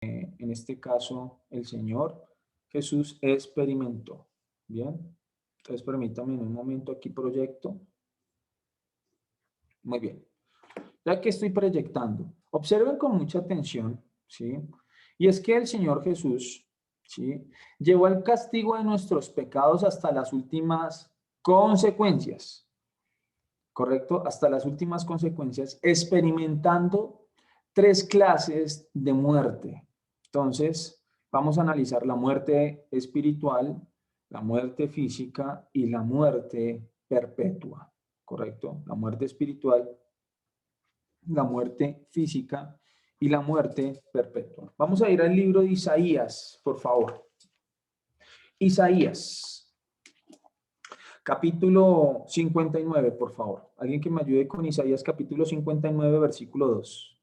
en este caso, el Señor Jesús experimentó. Bien, entonces permítame en un momento aquí proyecto. Muy bien, ya que estoy proyectando, observen con mucha atención, ¿sí? Y es que el Señor Jesús, ¿sí? Llevó el castigo de nuestros pecados hasta las últimas consecuencias, ¿correcto? Hasta las últimas consecuencias, experimentando tres clases de muerte. Entonces, vamos a analizar la muerte espiritual, la muerte física y la muerte perpetua, ¿correcto? La muerte espiritual, la muerte física y la muerte perpetua. Vamos a ir al libro de Isaías, por favor. Isaías, capítulo 59, por favor. Alguien que me ayude con Isaías, capítulo 59, versículo 2.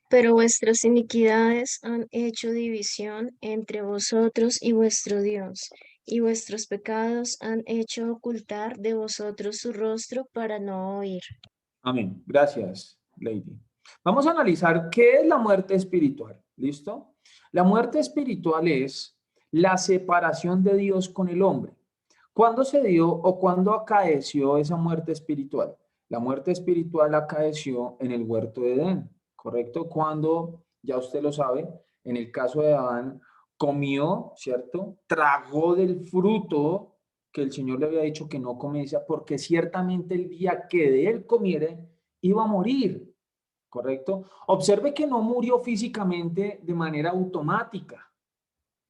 Pero vuestras iniquidades han hecho división entre vosotros y vuestro Dios, y vuestros pecados han hecho ocultar de vosotros su rostro para no oír. Amén. Gracias, Lady. Vamos a analizar qué es la muerte espiritual. ¿Listo? La muerte espiritual es la separación de Dios con el hombre. ¿Cuándo se dio o cuándo acaeció esa muerte espiritual? La muerte espiritual acaeció en el huerto de Edén, ¿correcto? Cuando, ya usted lo sabe, en el caso de Adán, comió, ¿cierto? Tragó del fruto que el Señor le había dicho que no comiese, porque ciertamente el día que de él comiere, iba a morir, ¿correcto? Observe que no murió físicamente de manera automática,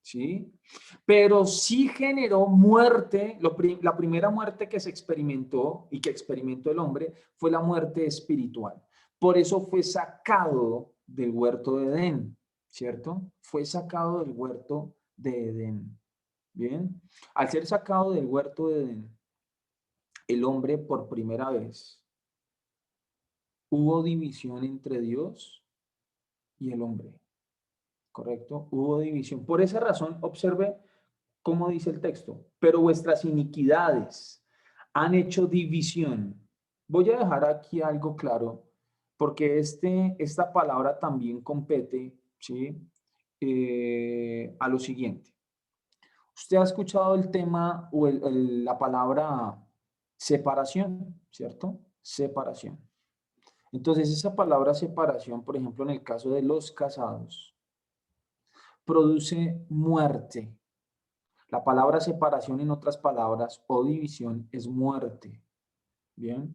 ¿sí? Pero sí generó muerte. La primera muerte que se experimentó y que experimentó el hombre fue la muerte espiritual. Por eso fue sacado del huerto de Edén, ¿cierto? Fue sacado del huerto de Edén. Bien, al ser sacado del huerto de Edén, el hombre por primera vez hubo división entre Dios y el hombre, ¿correcto? Hubo división. Por esa razón, observe cómo dice el texto, pero vuestras iniquidades han hecho división. Voy a dejar aquí algo claro, porque esta palabra también compete, ¿sí? A lo siguiente. Usted ha escuchado el tema o la palabra separación, ¿cierto? Separación. Entonces, esa palabra separación, por ejemplo, en el caso de los casados, produce muerte. La palabra separación, en otras palabras, o división, es muerte. Bien.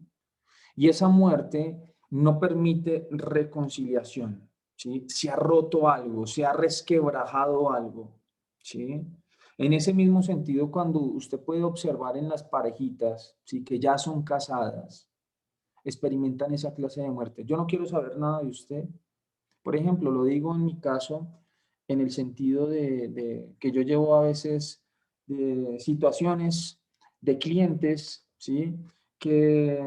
Y esa muerte no permite reconciliación, ¿sí? Se ha roto algo, se ha resquebrajado algo, ¿sí? En ese mismo sentido, cuando usted puede observar en las parejitas, ¿sí? Que ya son casadas, experimentan esa clase de muerte. Yo no quiero saber nada de usted. Por ejemplo, lo digo en mi caso, en el sentido de que yo llevo a veces situaciones de clientes, ¿sí? Que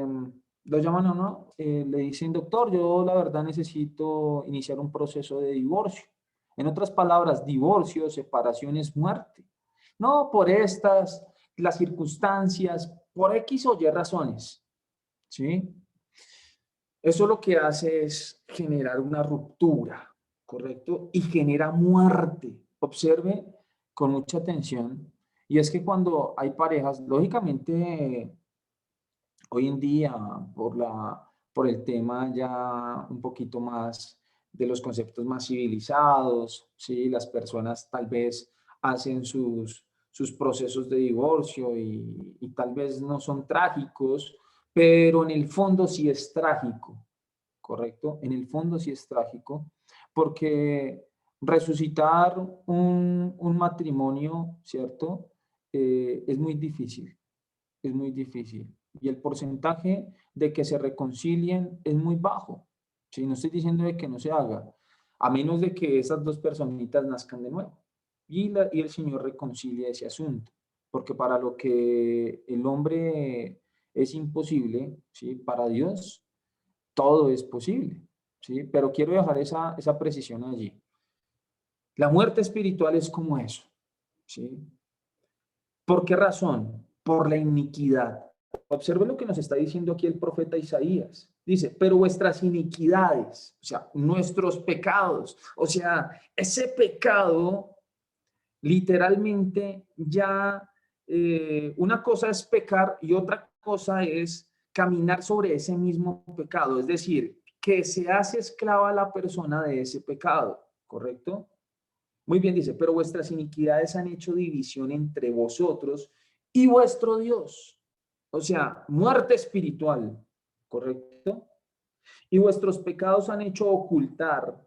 lo llaman o no, le dicen, doctor, yo la verdad necesito iniciar un proceso de divorcio. En otras palabras, divorcio, separación es muerte. No por las circunstancias, por X o Y razones, ¿sí? Eso lo que hace es generar una ruptura, ¿correcto? Y genera muerte. Observe con mucha atención. Y es que cuando hay parejas, lógicamente, hoy en día, por el tema ya un poquito más de los conceptos más civilizados, ¿sí? Las personas tal vez hacen sus procesos de divorcio y tal vez no son trágicos, pero en el fondo sí es trágico, ¿correcto? En el fondo sí es trágico, porque resucitar un matrimonio, ¿cierto? Es muy difícil, es muy difícil. Y el porcentaje de que se reconcilien es muy bajo. ¿Sí? No estoy diciendo de que no se haga, a menos de que esas dos personitas nazcan de nuevo y el Señor reconcilie ese asunto. Porque para lo que el hombre es imposible, ¿sí? Para Dios todo es posible, ¿sí? Pero quiero dejar esa precisión allí. La muerte espiritual es como eso, ¿sí? ¿Por qué razón? Por la iniquidad. observe lo que nos está diciendo aquí el profeta Isaías. Dice, pero vuestras iniquidades, o sea, nuestros pecados, o sea, ese pecado literalmente ya, una cosa es pecar y otra cosa es caminar sobre ese mismo pecado, es decir, que se hace esclava a la persona de ese pecado, ¿correcto? Muy bien, dice, pero vuestras iniquidades han hecho división entre vosotros y vuestro Dios. O sea, muerte espiritual, ¿correcto? Y vuestros pecados han hecho ocultar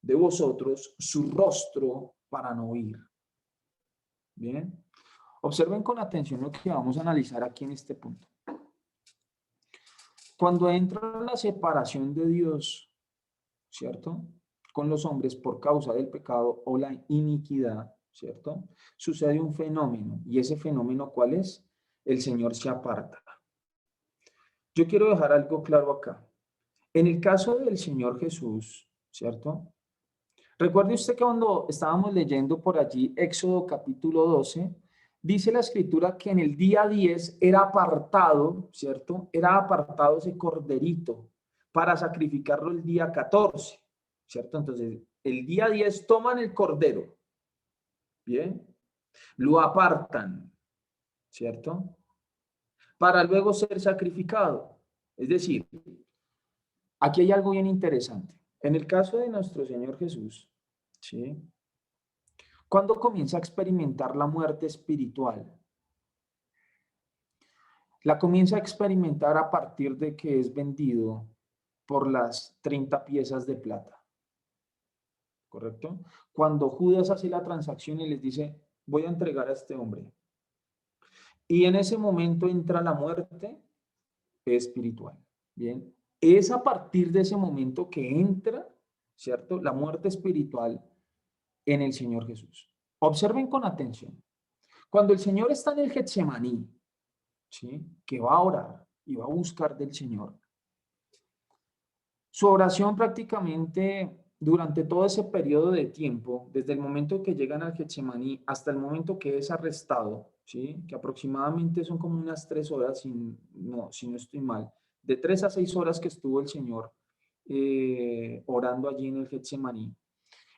de vosotros su rostro para no oír. Bien, observen con atención lo que vamos a analizar aquí en este punto. Cuando entra la separación de Dios, ¿cierto? Con los hombres por causa del pecado o la iniquidad, ¿cierto? Sucede un fenómeno. ¿Y ese fenómeno cuál es? El Señor se aparta. Yo quiero dejar algo claro acá. En el caso del Señor Jesús, ¿cierto? Recuerde usted que cuando estábamos leyendo por allí Éxodo capítulo 12, dice la escritura que en el día 10 era apartado, ¿cierto? Era apartado ese corderito para sacrificarlo el día 14, ¿cierto? Entonces, el día 10 toman el cordero, ¿bien? Lo apartan, ¿cierto? Para luego ser sacrificado. Es decir, aquí hay algo bien interesante. En el caso de nuestro Señor Jesús, ¿sí? ¿Cuándo comienza a experimentar la muerte espiritual? La comienza a experimentar a partir de que es vendido por las 30 piezas de plata. ¿Correcto? Cuando Judas hace la transacción y les dice, voy a entregar a este hombre. Y en ese momento entra la muerte espiritual. Bien, es a partir de ese momento que entra, ¿cierto? La muerte espiritual en el Señor Jesús. Observen con atención. Cuando el Señor está en el Getsemaní, ¿sí? Que va a orar y va a buscar del Señor. Su oración prácticamente durante todo ese periodo de tiempo, desde el momento que llegan al Getsemaní hasta el momento que es arrestado, ¿sí? Que aproximadamente son como unas 3 horas, si no estoy mal, de 3 a 6 horas que estuvo el Señor orando allí en el Getsemaní.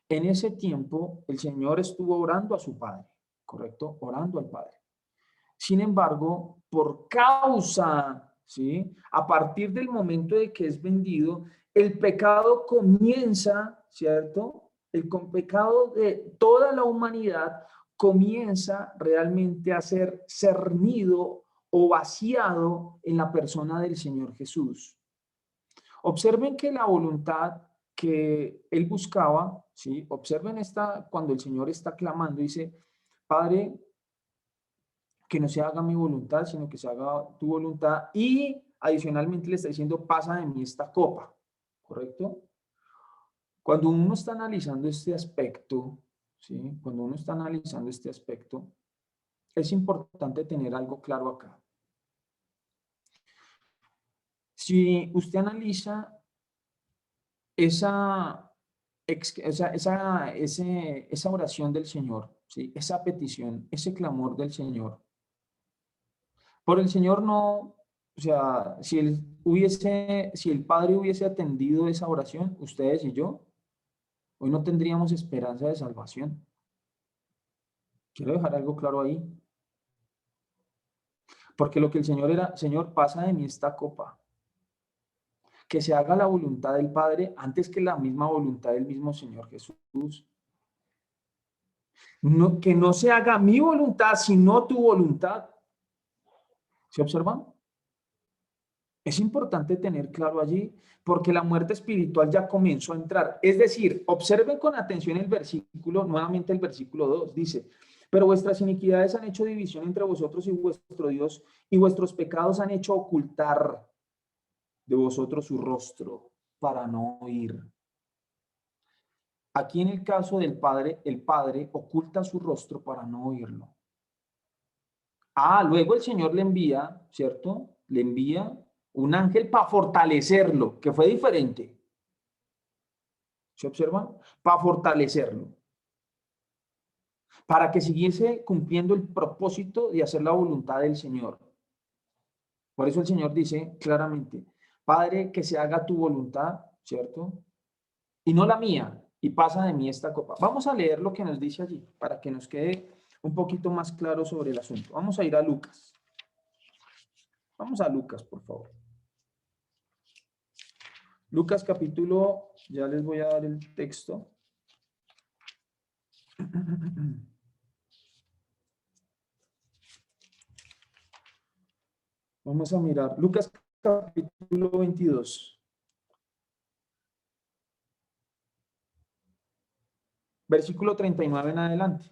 En ese tiempo, el Señor estuvo orando a su Padre, ¿correcto? Orando al Padre. Sin embargo, por causa, ¿sí? A partir del momento de que es vendido, el pecado comienza, ¿cierto? Pecado de toda la humanidad comienza realmente a ser cernido o vaciado en la persona del Señor Jesús. Observen que la voluntad que él buscaba, ¿sí? Observen esta, cuando el Señor está clamando, dice, Padre, que no se haga mi voluntad, sino que se haga tu voluntad. Y adicionalmente le está diciendo, pasa de mí esta copa, ¿correcto? Cuando uno está analizando este aspecto, ¿sí? Cuando uno está analizando este aspecto, es importante tener algo claro acá. Si usted analiza esa, esa oración del Señor, ¿sí? Esa petición, ese clamor del Señor, por el Señor no, o sea, si el Padre hubiese atendido esa oración, ustedes y yo, hoy no tendríamos esperanza de salvación. Quiero dejar algo claro ahí. Porque lo que el Señor era, Señor, pasa de mí esta copa. Que se haga la voluntad del Padre antes que la misma voluntad del mismo Señor Jesús. No, que no se haga mi voluntad, sino tu voluntad. ¿Se observan? Es importante tener claro allí porque la muerte espiritual ya comenzó a entrar. Es decir, observen con atención el versículo, nuevamente el versículo 2, dice, pero vuestras iniquidades han hecho división entre vosotros y vuestro Dios, y vuestros pecados han hecho ocultar de vosotros su rostro para no oír. Aquí en el caso del Padre, el Padre oculta su rostro para no oírlo. Luego el Señor le envía, ¿cierto? Le envía un ángel para fortalecerlo, que fue diferente. ¿Se observan? Para fortalecerlo. Para que siguiese cumpliendo el propósito de hacer la voluntad del Señor. Por eso el Señor dice claramente, Padre, que se haga tu voluntad, ¿cierto? Y no la mía, y pasa de mí esta copa. Vamos a leer lo que nos dice allí, para que nos quede un poquito más claro sobre el asunto. Vamos a ir a Lucas. Vamos a Lucas, por favor. Lucas capítulo, ya les voy a dar el texto. Vamos a mirar. Lucas capítulo 22. Versículo 39 en adelante.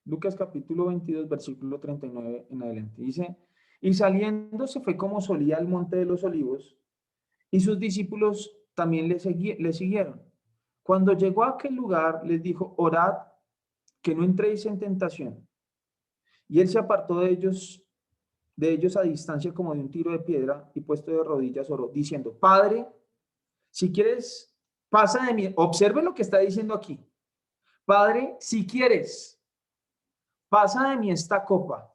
Lucas capítulo 22, versículo 39 en adelante. Dice, y saliendo se fue como solía al monte de los olivos, y sus discípulos también le siguieron. Cuando llegó a aquel lugar, les dijo, orad, que no entréis en tentación. Y él se apartó de ellos a distancia como de un tiro de piedra, y puesto de rodillas oró, diciendo, Padre, si quieres, pasa de mí. Observe lo que está diciendo aquí. Padre, si quieres, pasa de mí esta copa,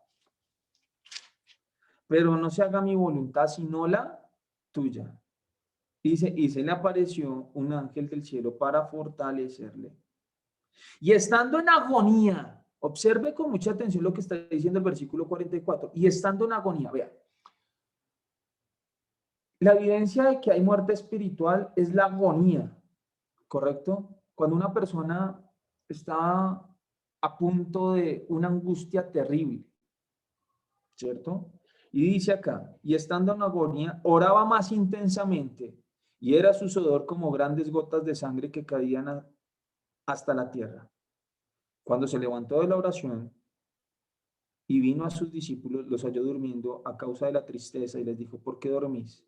pero no se haga mi voluntad, sino la tuya. Dice, y se le apareció un ángel del cielo para fortalecerle. Y estando en agonía, observe con mucha atención lo que está diciendo el versículo 44, y estando en agonía, vea, la evidencia de que hay muerte espiritual es la agonía, ¿correcto? Cuando una persona está a punto de una angustia terrible, ¿cierto? Y dice acá, y estando en agonía, oraba más intensamente, y era su sudor como grandes gotas de sangre que caían hasta la tierra. Cuando se levantó de la oración y vino a sus discípulos, los halló durmiendo a causa de la tristeza y les dijo, ¿por qué dormís?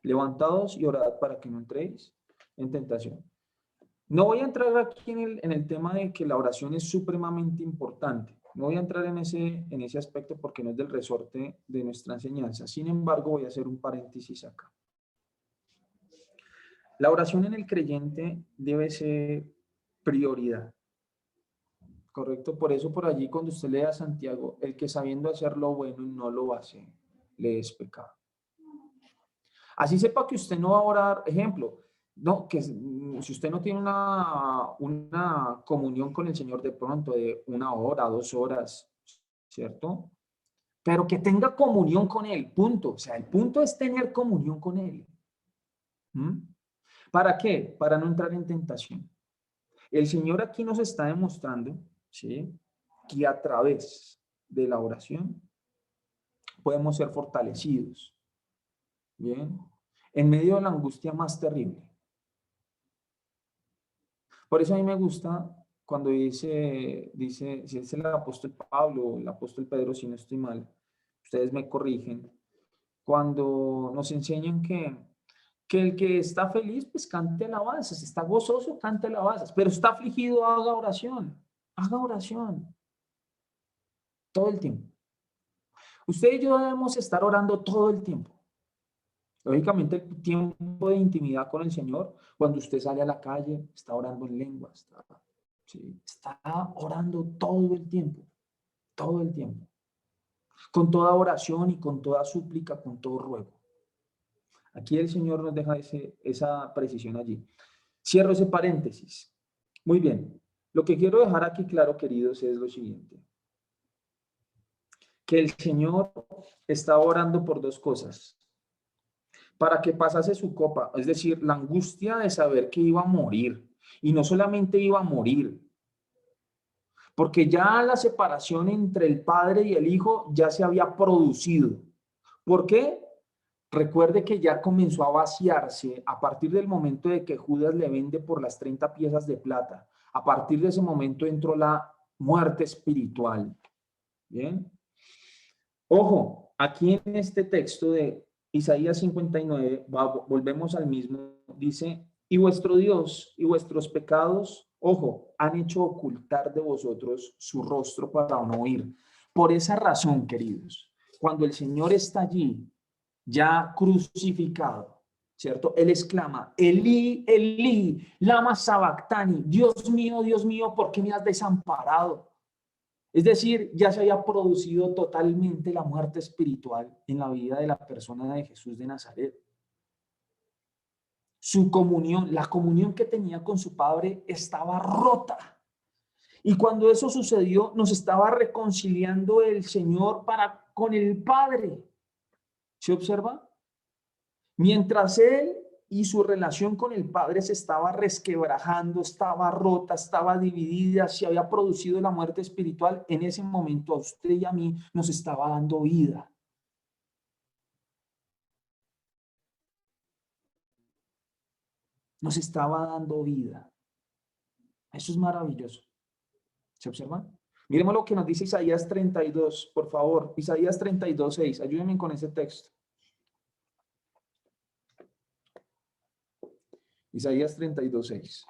Levantaos y orad para que no entréis en tentación. No voy a entrar aquí en el tema de que la oración es supremamente importante. No voy a entrar en ese aspecto porque no es del resorte de nuestra enseñanza. Sin embargo, voy a hacer un paréntesis acá. La oración en el creyente debe ser prioridad. ¿Correcto? Por eso por allí cuando usted lea a Santiago, el que sabiendo hacer lo bueno y no lo hace, le es pecado. Así sepa que usted no va a orar, ejemplo, no, que si usted no tiene una comunión con el Señor de pronto de 1 hora, 2 horas, ¿cierto? Pero que tenga comunión con Él, punto. O sea, el punto es tener comunión con Él. ¿Mm? ¿Para qué? Para no entrar en tentación. El Señor aquí nos está demostrando, ¿sí?, que a través de la oración podemos ser fortalecidos, ¿bien? En medio de la angustia más terrible. Por eso a mí me gusta cuando dice, si es el apóstol Pablo o el apóstol Pedro, si no estoy mal, ustedes me corrigen, cuando nos enseñan que el que está feliz, pues cante alabanzas, si está gozoso, cante alabanzas, pero está afligido, haga oración, todo el tiempo. Usted y yo debemos estar orando todo el tiempo. Lógicamente, el tiempo de intimidad con el Señor, cuando usted sale a la calle, está orando en lengua, está orando todo el tiempo, con toda oración y con toda súplica, con todo ruego. Aquí el Señor nos deja esa precisión allí. Cierro ese paréntesis. Muy bien. Lo que quiero dejar aquí claro, queridos, es lo siguiente. Que el Señor está orando por dos cosas. Para que pasase su copa, es decir, la angustia de saber que iba a morir. Y no solamente iba a morir, porque ya la separación entre el Padre y el Hijo ya se había producido. ¿Por qué? Recuerde que ya comenzó a vaciarse a partir del momento de que Judas le vende por las 30 piezas de plata. A partir de ese momento entró la muerte espiritual. ¿Bien? Ojo, aquí en este texto de Isaías 59, volvemos al mismo, dice, y vuestro Dios y vuestros pecados, ojo, han hecho ocultar de vosotros su rostro para no oír. Por esa razón, queridos, cuando el Señor está allí, ya crucificado, ¿cierto? Él exclama, Elí, Elí, lama sabactani, Dios mío, ¿por qué me has desamparado? Es decir, ya se había producido totalmente la muerte espiritual en la vida de la persona de Jesús de Nazaret. Su comunión, la comunión que tenía con su Padre estaba rota. Y cuando eso sucedió, nos estaba reconciliando el Señor con el Padre. ¿Se observa? Mientras Él y su relación con el Padre se estaba resquebrajando, estaba rota, estaba dividida, se había producido la muerte espiritual, en ese momento a usted y a mí nos estaba dando vida. Nos estaba dando vida. Eso es maravilloso. ¿Se observa? Miremos lo que nos dice Isaías 32, por favor. Isaías 32, 6. Ayúdenme con ese texto. Isaías 32, 6.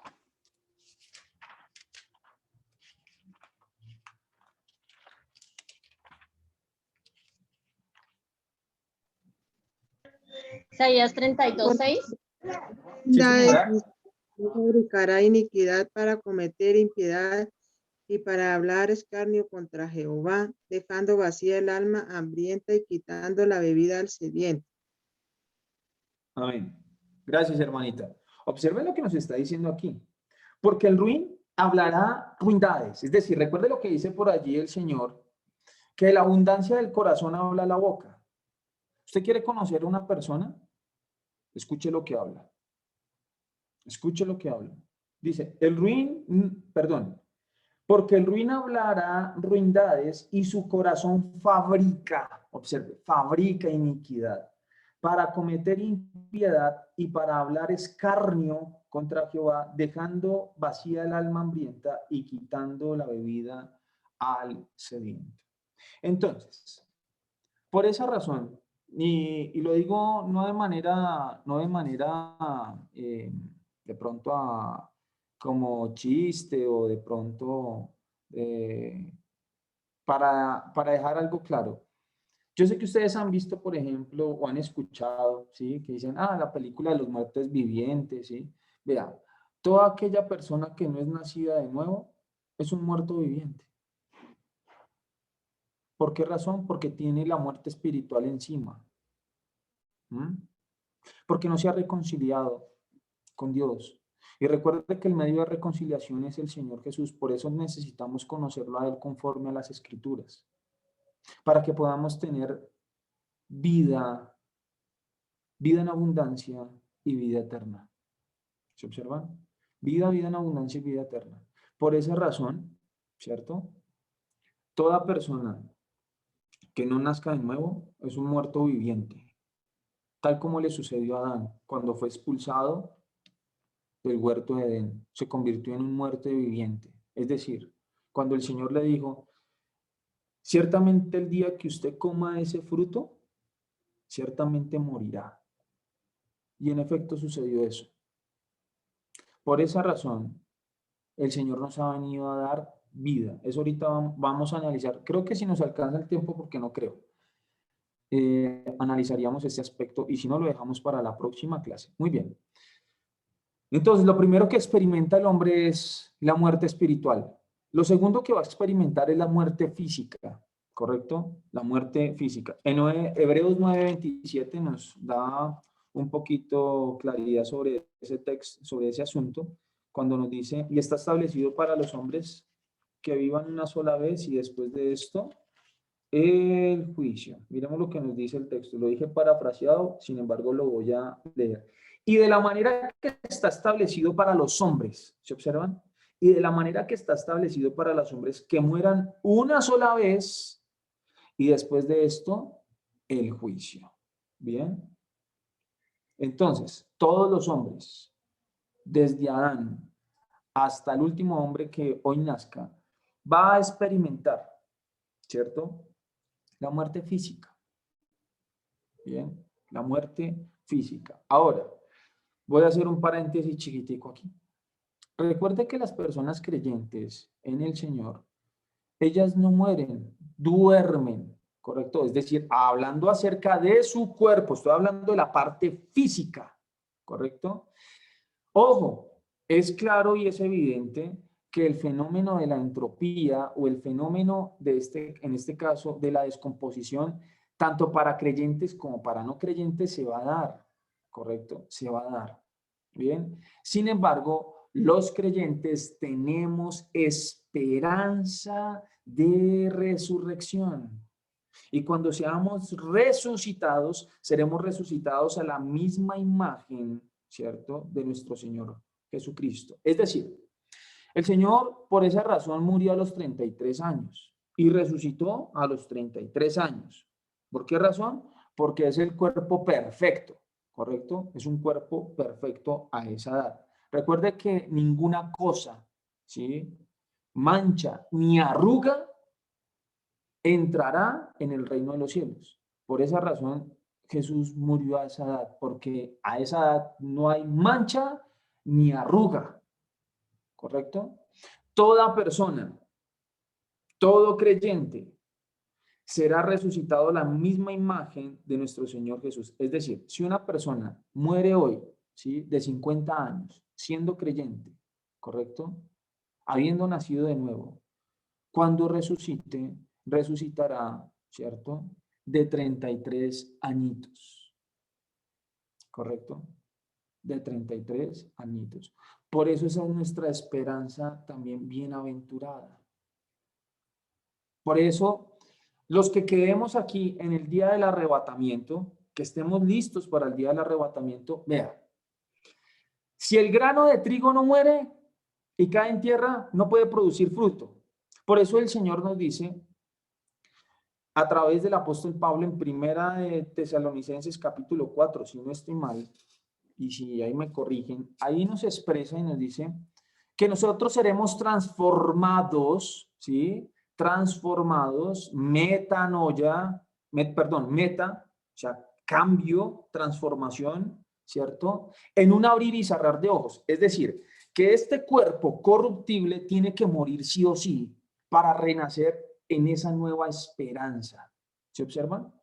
Isaías 32:6. Sí, señora. Fabricará iniquidad para cometer impiedad y para hablar escarnio contra Jehová, dejando vacía el alma hambrienta y quitando la bebida al sediento. Amén. Gracias, hermanita. Observen lo que nos está diciendo aquí. Porque el ruin hablará ruindades. Es decir, recuerde lo que dice por allí el Señor, que de la abundancia del corazón habla la boca. ¿Usted quiere conocer a una persona? Escuche lo que habla. Escuche lo que habla. Dice, porque el ruin hablará ruindades y su corazón fabrica, observe, fabrica iniquidad para cometer impiedad y para hablar escarnio contra Jehová, dejando vacía el alma hambrienta y quitando la bebida al sediento. Entonces, por esa razón, y lo digo no de manera de pronto como chiste o de pronto para dejar algo claro. Yo sé que ustedes han visto, por ejemplo, o han escuchado, ¿sí? Que dicen, la película de los muertos vivientes, ¿sí? Vea, toda aquella persona que no es nacida de nuevo es un muerto viviente. ¿Por qué razón? Porque tiene la muerte espiritual encima. Porque no se ha reconciliado con Dios. Y recuerde que el medio de reconciliación es el Señor Jesús. Por eso necesitamos conocerlo a Él conforme a las Escrituras. Para que podamos tener vida en abundancia y vida eterna. ¿Se observan? Vida en abundancia y vida eterna. Por esa razón, ¿cierto? Toda persona que no nazca de nuevo es un muerto viviente. Tal como le sucedió a Adán cuando fue expulsado del huerto de Edén. Se convirtió en un muerto viviente. Es decir, cuando el Señor le dijo, ciertamente el día que usted coma ese fruto, ciertamente morirá. Y en efecto sucedió eso. Por esa razón, el Señor nos ha venido a dar vida. Eso ahorita vamos a analizar. Creo que si nos alcanza el tiempo, porque no creo, analizaríamos este aspecto y si no, lo dejamos para la próxima clase. Muy bien. Entonces, lo primero que experimenta el hombre es la muerte espiritual. Lo segundo que va a experimentar es la muerte física, ¿correcto? La muerte física. En Hebreos 9:27 nos da un poquito claridad sobre ese texto, sobre ese asunto, cuando nos dice, y está establecido para los hombres que vivan una sola vez y después de esto, el juicio. Miremos lo que nos dice el texto. Lo dije parafraseado, sin embargo lo voy a leer. Y de la manera que está establecido para los hombres, ¿se observan? Y de la manera que está establecido para los hombres que mueran una sola vez y después de esto, el juicio. ¿Bien? Entonces, todos los hombres, desde Adán hasta el último hombre que hoy nazca, va a experimentar, ¿cierto? La muerte física. Bien, la muerte física. Ahora, voy a hacer un paréntesis chiquitico aquí. Recuerde que las personas creyentes en el Señor, ellas no mueren, duermen, ¿correcto? Es decir, hablando acerca de su cuerpo, estoy hablando de la parte física, ¿correcto? Ojo, es claro y es evidente que el fenómeno de la entropía o el fenómeno en este caso, de la descomposición, tanto para creyentes como para no creyentes, se va a dar, ¿correcto? Se va a dar. Bien. Sin embargo, los creyentes tenemos esperanza de resurrección. Y cuando seamos resucitados, seremos resucitados a la misma imagen, ¿cierto?, de nuestro Señor Jesucristo. Es decir, el Señor por esa razón murió a los 33 años y resucitó a los 33 años. ¿Por qué razón? Porque es el cuerpo perfecto, ¿correcto? Es un cuerpo perfecto a esa edad. Recuerde que ninguna cosa, ¿sí?, mancha ni arruga entrará en el reino de los cielos. Por esa razón Jesús murió a esa edad, porque a esa edad no hay mancha ni arruga, ¿correcto? Toda persona, todo creyente será resucitado a la misma imagen de nuestro Señor Jesús. Es decir, si una persona muere hoy, ¿sí?, de 50 años, siendo creyente, ¿correcto?, habiendo nacido de nuevo, cuando resucite, resucitará, ¿cierto?, de 33 añitos, ¿correcto? De 33 añitos. Por eso esa es nuestra esperanza también bienaventurada. Por eso, los que quedemos aquí en el día del arrebatamiento, que estemos listos para el día del arrebatamiento, vea, si el grano de trigo no muere y cae en tierra, no puede producir fruto. Por eso el Señor nos dice, a través del apóstol Pablo en Primera de Tesalonicenses capítulo 4, si no estoy mal, y si ahí me corrigen, ahí nos expresa y nos dice que nosotros seremos transformados, ¿sí?, transformados, meta, o sea, cambio, transformación, ¿cierto?, en un abrir y cerrar de ojos. Es decir, que este cuerpo corruptible tiene que morir sí o sí para renacer en esa nueva esperanza. ¿Se observan?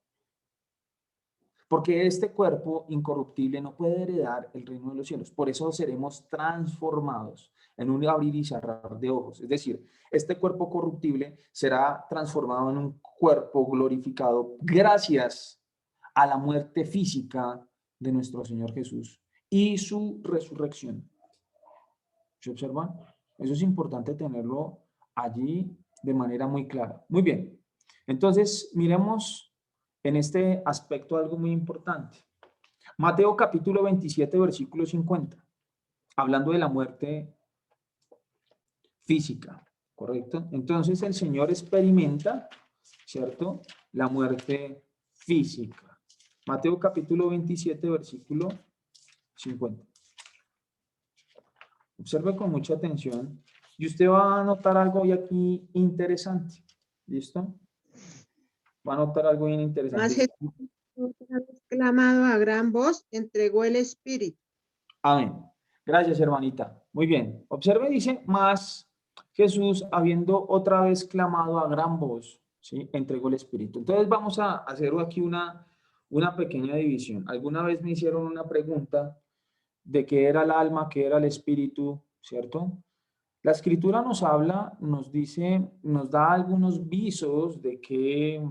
Porque este cuerpo incorruptible no puede heredar el reino de los cielos. Por eso seremos transformados en un abrir y cerrar de ojos. Es decir, este cuerpo corruptible será transformado en un cuerpo glorificado gracias a la muerte física de nuestro Señor Jesús y su resurrección. ¿Se observan? Eso es importante tenerlo allí de manera muy clara. Muy bien. Entonces, miremos en este aspecto algo muy importante. Mateo capítulo 27, versículo 50. Hablando de la muerte física, ¿correcto? Entonces el Señor experimenta, ¿cierto?, la muerte física. Mateo capítulo 27, versículo 50. Observe con mucha atención y usted va a notar algo hoy aquí interesante. ¿Listo? Va a notar algo bien interesante. Más Jesús, clamado a gran voz, entregó el Espíritu. Amén. Gracias, hermanita. Muy bien. Observe, dice, más Jesús, habiendo otra vez clamado a gran voz, ¿sí?, entregó el Espíritu. Entonces vamos a hacer aquí una pequeña división. Alguna vez me hicieron una pregunta de qué era el alma, qué era el espíritu, ¿cierto? La escritura nos habla, nos dice, nos da algunos visos de qué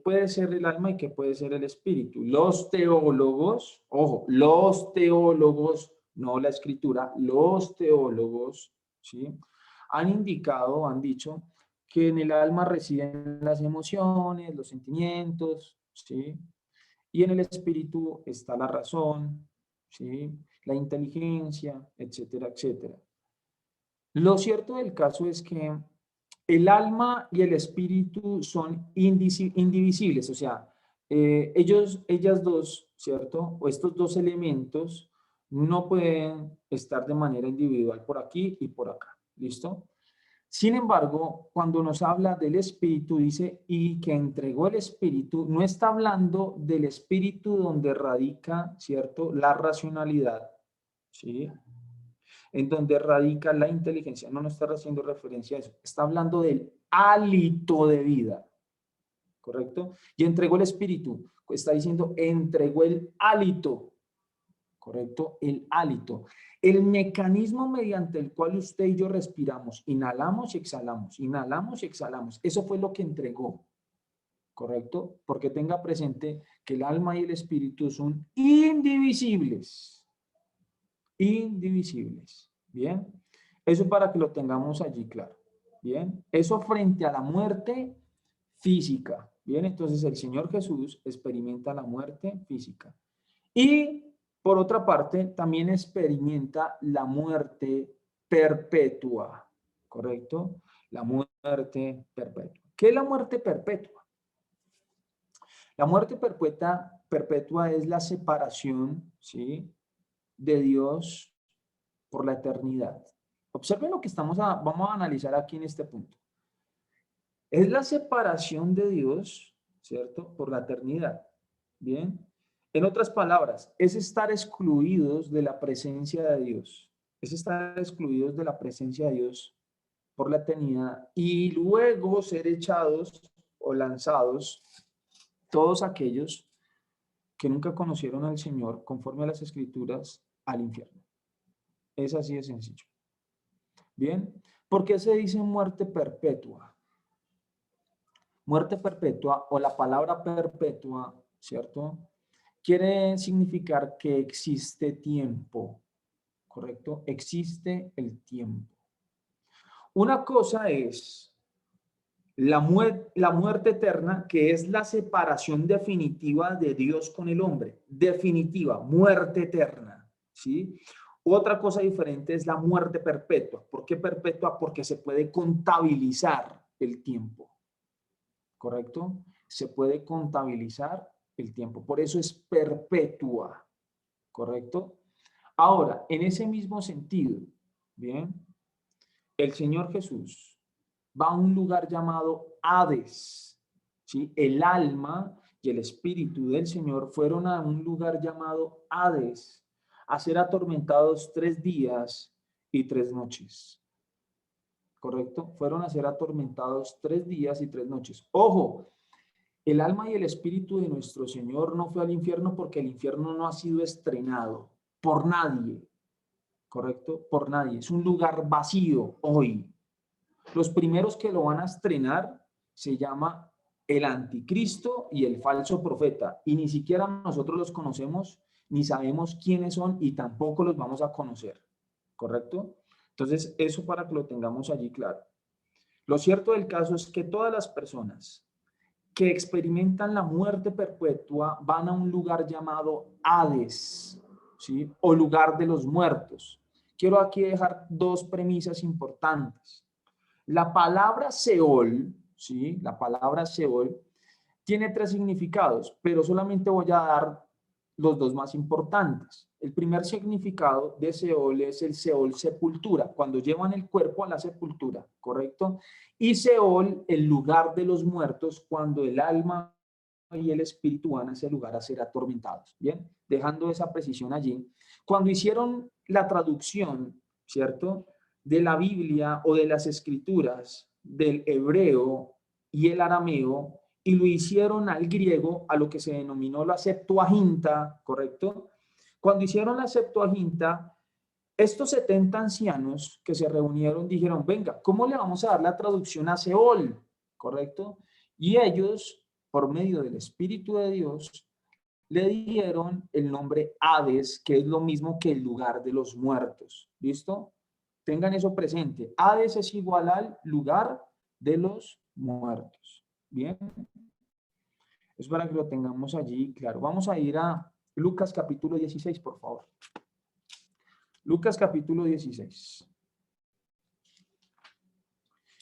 puede ser el alma y qué puede ser el espíritu. Los teólogos, ojo, los teólogos, no la escritura, los teólogos, ¿sí?, han indicado, han dicho que en el alma residen las emociones, los sentimientos, ¿sí?, y en el espíritu está la razón, ¿sí?, la inteligencia, etcétera, etcétera. Lo cierto del caso es que el alma y el espíritu son indivisibles, o sea, ellas dos, ¿cierto? O estos dos elementos no pueden estar de manera individual por aquí y por acá, ¿listo? Sin embargo, cuando nos habla del espíritu, dice, y que entregó el espíritu, no está hablando del espíritu donde radica, ¿cierto?, la racionalidad, ¿sí?, en donde radica la inteligencia. No está haciendo referencia a eso. Está hablando del hálito de vida, ¿correcto? Y entregó el espíritu. Está diciendo, entregó el hálito. ¿correcto? El hálito. El mecanismo mediante el cual usted y yo respiramos, inhalamos y exhalamos, eso fue lo que entregó, ¿correcto? Porque tenga presente que el alma y el espíritu son indivisibles, indivisibles, ¿bien? Eso para que lo tengamos allí claro, ¿bien? Eso frente a la muerte física, ¿bien? Entonces el Señor Jesús experimenta la muerte física. Y por otra parte, también experimenta la muerte perpetua, ¿correcto? La muerte perpetua. ¿Qué es la muerte perpetua? La muerte perpetua es la separación, ¿sí?, de Dios por la eternidad. Observen lo que vamos a analizar aquí en este punto. Es la separación de Dios, ¿cierto?, por la eternidad. Bien. En otras palabras, es estar excluidos de la presencia de Dios. Es estar excluidos de la presencia de Dios por la eternidad y luego ser echados o lanzados todos aquellos que nunca conocieron al Señor conforme a las Escrituras al infierno. Es así de sencillo. Bien. ¿Por qué se dice muerte perpetua? Muerte perpetua o la palabra perpetua, ¿cierto?, quiere significar que existe tiempo, ¿correcto? Existe el tiempo. Una cosa es la muerte eterna, que es la separación definitiva de Dios con el hombre. Definitiva, muerte eterna, ¿sí? Otra cosa diferente es la muerte perpetua. ¿Por qué perpetua? Porque se puede contabilizar el tiempo, ¿correcto? Se puede contabilizar el tiempo. Por eso es perpetua, ¿correcto? Ahora, en ese mismo sentido, ¿bien?, el Señor Jesús va a un lugar llamado Hades, ¿sí? El alma y el espíritu del Señor fueron a un lugar llamado Hades a ser atormentados 3 días y 3 noches. ¿Correcto? Fueron a ser atormentados 3 días y 3 noches. ¡Ojo! El alma y el espíritu de nuestro Señor no fue al infierno porque el infierno no ha sido estrenado por nadie, ¿correcto? Por nadie. Es un lugar vacío hoy. Los primeros que lo van a estrenar se llama el anticristo y el falso profeta. Y ni siquiera nosotros los conocemos, ni sabemos quiénes son y tampoco los vamos a conocer, ¿correcto? Entonces, eso para que lo tengamos allí claro. Lo cierto del caso es que todas las personas que experimentan la muerte perpetua van a un lugar llamado Hades, ¿sí?, o lugar de los muertos. Quiero aquí dejar 2 premisas importantes. La palabra Seol, ¿sí?, la palabra Seol tiene 3 significados, pero solamente voy a dar los 2 más importantes. El primer significado de Seol es el Seol sepultura, cuando llevan el cuerpo a la sepultura, ¿correcto? Y Seol, el lugar de los muertos, cuando el alma y el espíritu van a ese lugar a ser atormentados. Bien, dejando esa precisión allí. Cuando hicieron la traducción, ¿cierto?, de la Biblia o de las Escrituras del hebreo y el arameo, y lo hicieron al griego, a lo que se denominó la Septuaginta, ¿correcto? Cuando hicieron la Septuaginta, estos 70 ancianos que se reunieron dijeron, venga, ¿cómo le vamos a dar la traducción a Seol? ¿Correcto? Y ellos, por medio del Espíritu de Dios, le dieron el nombre Hades, que es lo mismo que el lugar de los muertos. ¿Listo? Tengan eso presente. Hades es igual al lugar de los muertos. Bien. Es para que lo tengamos allí claro. Vamos a ir a Lucas capítulo 16, por favor. Lucas capítulo 16.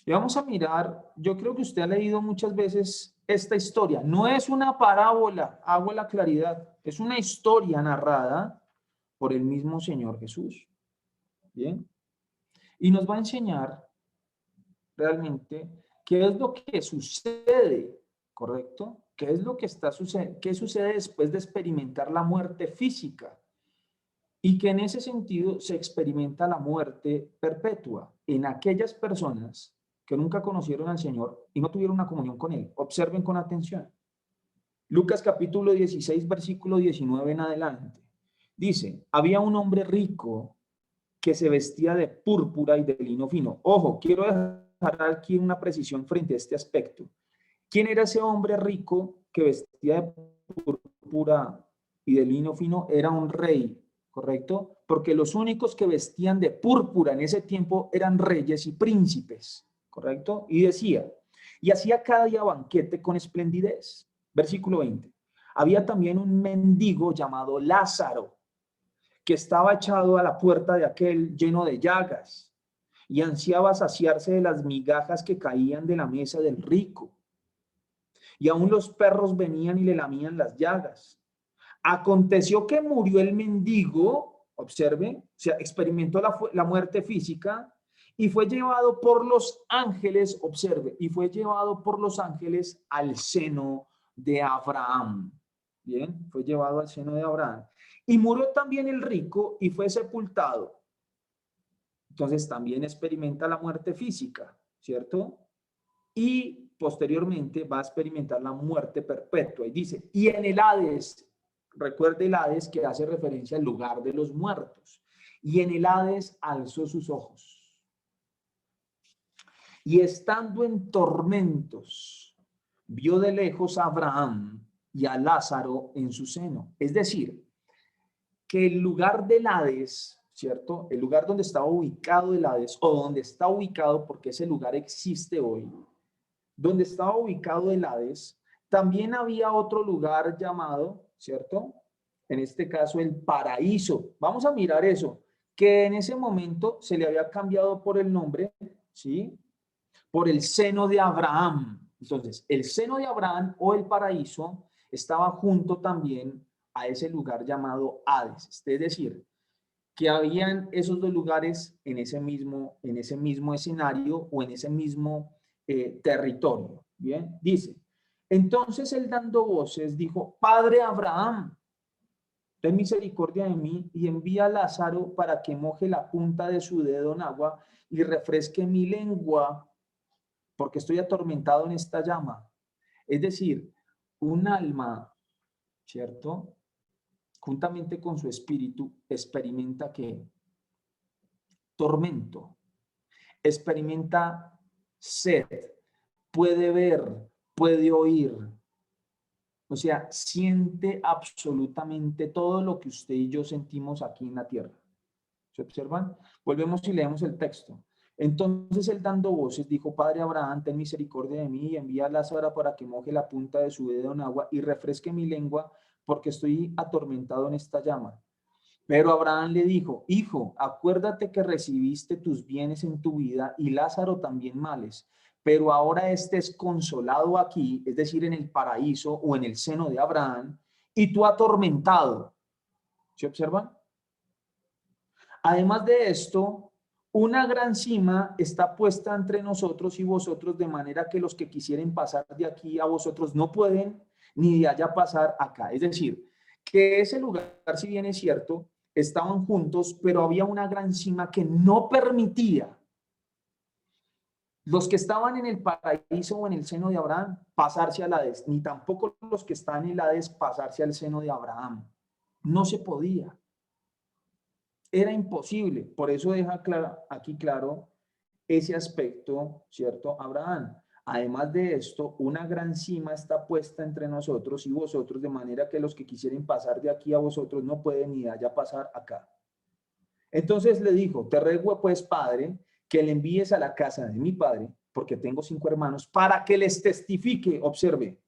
Y vamos a mirar, yo creo que usted ha leído muchas veces esta historia. No es una parábola, hago la claridad. Es una historia narrada por el mismo Señor Jesús. Bien. Y nos va a enseñar realmente qué es lo que sucede, ¿correcto? ¿Qué es lo que qué sucede después de experimentar la muerte física? Y que en ese sentido se experimenta la muerte perpetua en aquellas personas que nunca conocieron al Señor y no tuvieron una comunión con Él. Observen con atención. Lucas capítulo 16, versículo 19 en adelante. Dice, había un hombre rico que se vestía de púrpura y de lino fino. Ojo, quiero dejar aquí una precisión frente a este aspecto. ¿Quién era ese hombre rico que vestía de púrpura y de lino fino? Era un rey, ¿correcto? Porque los únicos que vestían de púrpura en ese tiempo eran reyes y príncipes, ¿correcto? Y decía, y hacía cada día banquete con esplendidez. Versículo 20. Había también un mendigo llamado Lázaro, que estaba echado a la puerta de aquel lleno de llagas y ansiaba saciarse de las migajas que caían de la mesa del rico. Y aún los perros venían y le lamían las llagas. Aconteció que murió el mendigo, observe, o sea, experimentó la muerte física y fue llevado por los ángeles, observe, y fue llevado por los ángeles al seno de Abraham. Bien, fue llevado al seno de Abraham. Y murió también el rico y fue sepultado. Entonces también experimenta la muerte física, ¿cierto? Y posteriormente va a experimentar la muerte perpetua. Y dice, y en el Hades, recuerde el Hades que hace referencia al lugar de los muertos. Y en el Hades alzó sus ojos. Y estando en tormentos, vio de lejos a Abraham y a Lázaro en su seno. Es decir, que el lugar del Hades, ¿cierto? El lugar donde estaba ubicado el Hades, o donde está ubicado, porque ese lugar existe hoy, donde estaba ubicado el Hades, también había otro lugar llamado, ¿cierto? En este caso, el paraíso. Vamos a mirar eso, que en ese momento se le había cambiado por el nombre, ¿sí? Por el seno de Abraham. Entonces, el seno de Abraham o el paraíso estaba junto también a ese lugar llamado Hades. Es decir, que habían esos dos lugares en ese mismo escenario o en ese mismo territorio. Bien, dice, entonces él dando voces dijo, Padre Abraham, ten misericordia de mí y envía a Lázaro para que moje la punta de su dedo en agua y refresque mi lengua, porque estoy atormentado en esta llama. Es decir, un alma, ¿cierto? Juntamente con su espíritu, experimenta que tormento, experimenta sed, puede ver, puede oír, o sea, siente absolutamente todo lo que usted y yo sentimos aquí en la tierra. ¿Se observan? Volvemos y leemos el texto. Entonces él dando voces dijo, Padre Abraham, ten misericordia de mí y envía a Lázaro para que moje la punta de su dedo en agua y refresque mi lengua porque estoy atormentado en esta llama. Pero Abraham le dijo, hijo, acuérdate que recibiste tus bienes en tu vida y Lázaro también males, pero ahora estés consolado aquí, es decir, en el paraíso o en el seno de Abraham, y tú atormentado. ¿Se observan? Además de esto, una gran cima está puesta entre nosotros y vosotros, de manera que los que quisieren pasar de aquí a vosotros no pueden, ni de allá pasar acá. Es decir, que ese lugar, si bien es cierto, estaban juntos, pero había una gran cima que no permitía los que estaban en el paraíso o en el seno de Abraham pasarse al Hades, ni tampoco los que están en el Hades pasarse al seno de Abraham. No se podía. Era imposible. Por eso deja aquí claro ese aspecto, ¿cierto? Abraham. Además de esto, una gran cima está puesta entre nosotros y vosotros, de manera que los que quisieren pasar de aquí a vosotros no pueden ni de allá pasar acá. Entonces le dijo, te ruego pues, padre, que le envíes a la casa de mi padre, porque tengo 5 hermanos, para que les testifique, observe,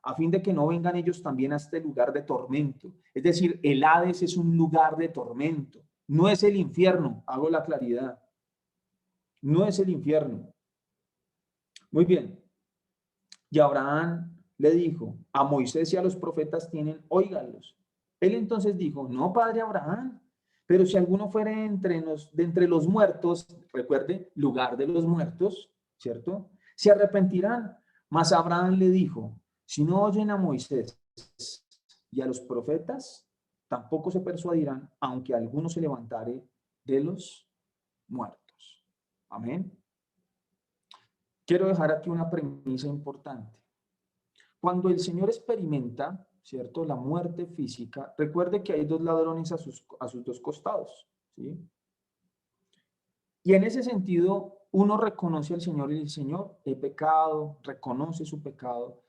a fin de que no vengan ellos también a este lugar de tormento. Es decir, el Hades es un lugar de tormento, no es el infierno, hago la claridad, no es el infierno. Muy bien. Y Abraham le dijo, a Moisés y a los profetas tienen, óiganlos. Él entonces dijo, no, padre Abraham, pero si alguno fuera de entre los muertos, recuerde, lugar de los muertos, ¿cierto? Se arrepentirán. Mas Abraham le dijo, si no oyen a Moisés y a los profetas, tampoco se persuadirán, aunque alguno se levantare de los muertos. Amén. Quiero dejar aquí una premisa importante. Cuando el Señor experimenta ¿cierto? La muerte física. Recuerde que hay dos ladrones a sus dos costados, ¿sí? Y en ese sentido, uno reconoce al Señor y dice, Señor, he pecado, reconoce su pecado.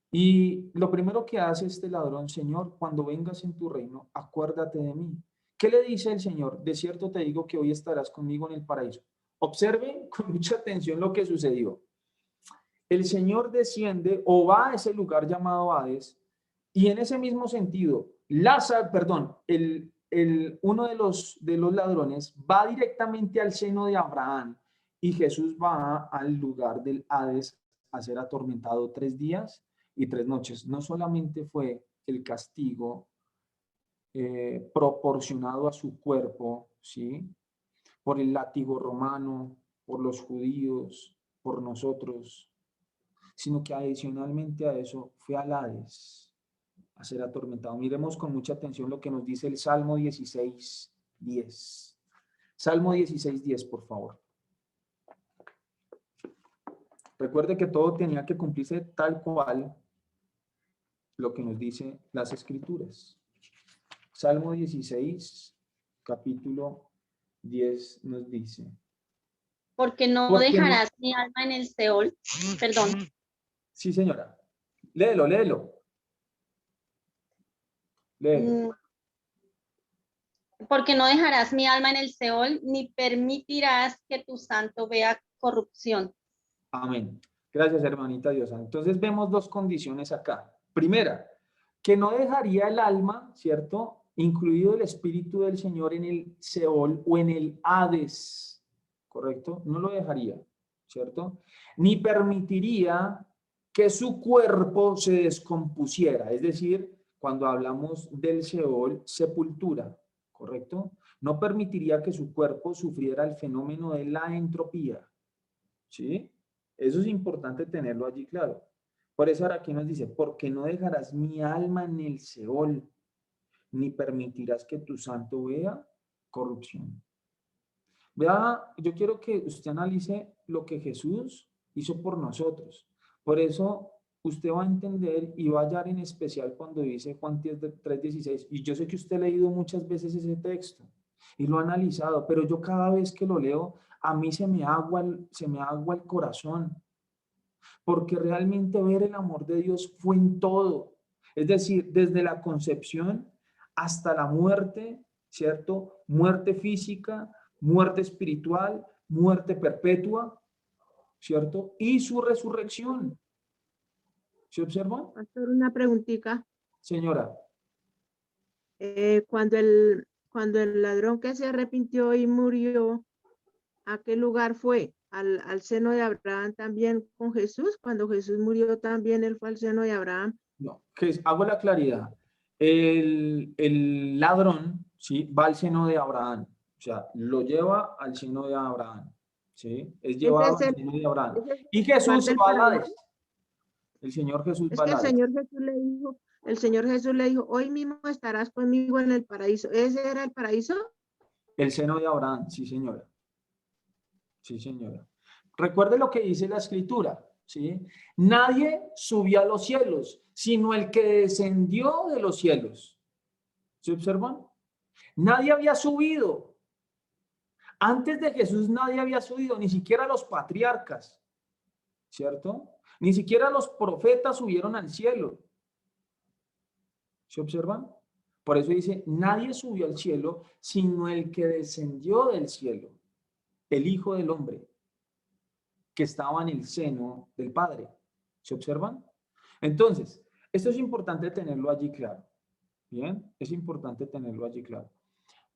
Y lo primero que hace este ladrón, Señor, cuando vengas en tu reino, acuérdate de mí. ¿Qué le dice el Señor? De cierto te digo que hoy estarás conmigo en el paraíso. Observe con mucha atención lo que sucedió. El Señor desciende o va a ese lugar llamado Hades, y en ese mismo sentido, uno de los ladrones va directamente al seno de Abraham, y Jesús va al lugar del Hades a ser atormentado 3 días y 3 noches. No solamente fue el castigo proporcionado a su cuerpo, ¿sí? Por el látigo romano, por los judíos, por nosotros, sino que adicionalmente a eso fue al Hades a ser atormentado. Miremos con mucha atención lo que nos dice el Salmo 16:10. Salmo 16:10, por favor. Recuerde que todo tenía que cumplirse tal cual lo que nos dice las Escrituras. Salmo 16, capítulo 10 nos dice. Porque no dejarás mi alma en el Seol. Perdón. Sí, señora. Léelo. Porque no dejarás mi alma en el Seol, ni permitirás que tu santo vea corrupción. Amén. Gracias, hermanita Diosa. Entonces vemos 2 condiciones acá. Primera, que no dejaría el alma, ¿cierto? Incluido el Espíritu del Señor en el Seol o en el Hades, ¿correcto? No lo dejaría, ¿cierto? Ni permitiría que su cuerpo se descompusiera, es decir, cuando hablamos del Seol, sepultura, ¿correcto? No permitiría que su cuerpo sufriera el fenómeno de la entropía, ¿sí? Eso es importante tenerlo allí claro. Por eso ahora aquí nos dice, porque no dejarás mi alma en el Seol, ni permitirás que tu santo vea corrupción. Vea, yo quiero que usted analice lo que Jesús hizo por nosotros. Por eso usted va a entender y va a hallar en especial cuando dice Juan 3:16. Y yo sé que usted ha leído muchas veces ese texto y lo ha analizado, pero yo cada vez que lo leo, a mí se me agua el corazón, porque realmente ver el amor de Dios fue en todo. Es decir, desde la concepción hasta la muerte, ¿cierto? Muerte física, muerte espiritual, muerte perpetua, ¿cierto? Y su resurrección. ¿Se observa? Pastor, una preguntita. Señora. Cuando el ladrón que se arrepintió y murió, ¿a qué lugar fue? ¿Al seno de Abraham también con Jesús? Cuando Jesús murió también él fue al seno de Abraham. No, hago la claridad. El ladrón, ¿sí? Va al seno de Abraham. O sea, lo lleva al seno de Abraham. ¿Sí? Es llevado al seno de Abraham. Y Jesús va al Hades. El Señor Jesús va al Hades. El Señor Jesús le dijo, hoy mismo estarás conmigo en el paraíso. ¿Ese era el paraíso? El seno de Abraham, sí, señora. Sí, señora. Recuerde lo que dice la Escritura, ¿sí? Nadie subió a los cielos, sino el que descendió de los cielos. ¿Se observan? Nadie había subido. Antes de Jesús nadie había subido, ni siquiera los patriarcas, ¿cierto? Ni siquiera los profetas subieron al cielo. ¿Se observan? Por eso dice, nadie subió al cielo, sino el que descendió del cielo, el Hijo del Hombre, que estaba en el seno del Padre. ¿Se observan? Entonces, esto es importante tenerlo allí claro. Bien, es importante tenerlo allí claro.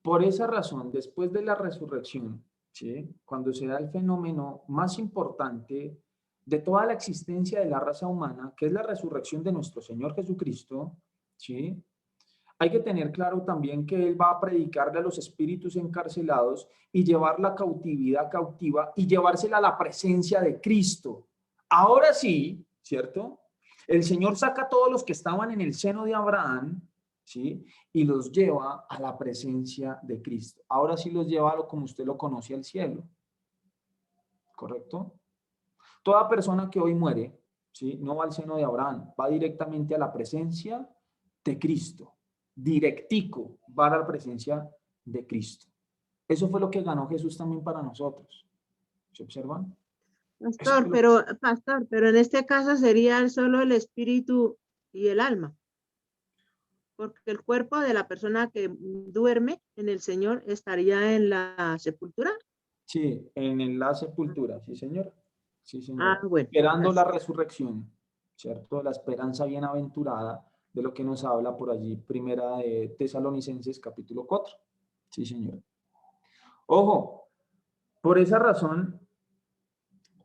Por esa razón, después de la resurrección, ¿sí? Cuando se da el fenómeno más importante de toda la existencia de la raza humana, que es la resurrección de nuestro Señor Jesucristo, ¿sí? Hay que tener claro también que Él va a predicarle a los espíritus encarcelados y llevar la cautividad cautiva y llevársela a la presencia de Cristo. Ahora sí, ¿cierto? El Señor saca a todos los que estaban en el seno de Abraham, ¿sí? Y los lleva a la presencia de Cristo. Ahora sí los lleva como usted lo conoce al cielo. ¿Correcto? Toda persona que hoy muere, ¿sí? No va al seno de Abraham, va directamente a la presencia de Cristo. Directico va a la presencia de Cristo. Eso fue lo que ganó Jesús también para nosotros. ¿Se observan? Pastor, pero en este caso sería solo el espíritu y el alma. Porque el cuerpo de la persona que duerme en el Señor estaría en la sepultura. Sí, en la sepultura, sí, señor. Sí, señor. Ah, bueno. Esperando la Gracias. resurrección, ¿cierto? La esperanza bienaventurada de lo que nos habla por allí, primera de Tesalonicenses, capítulo 4. Sí, señor. Ojo, por esa razón,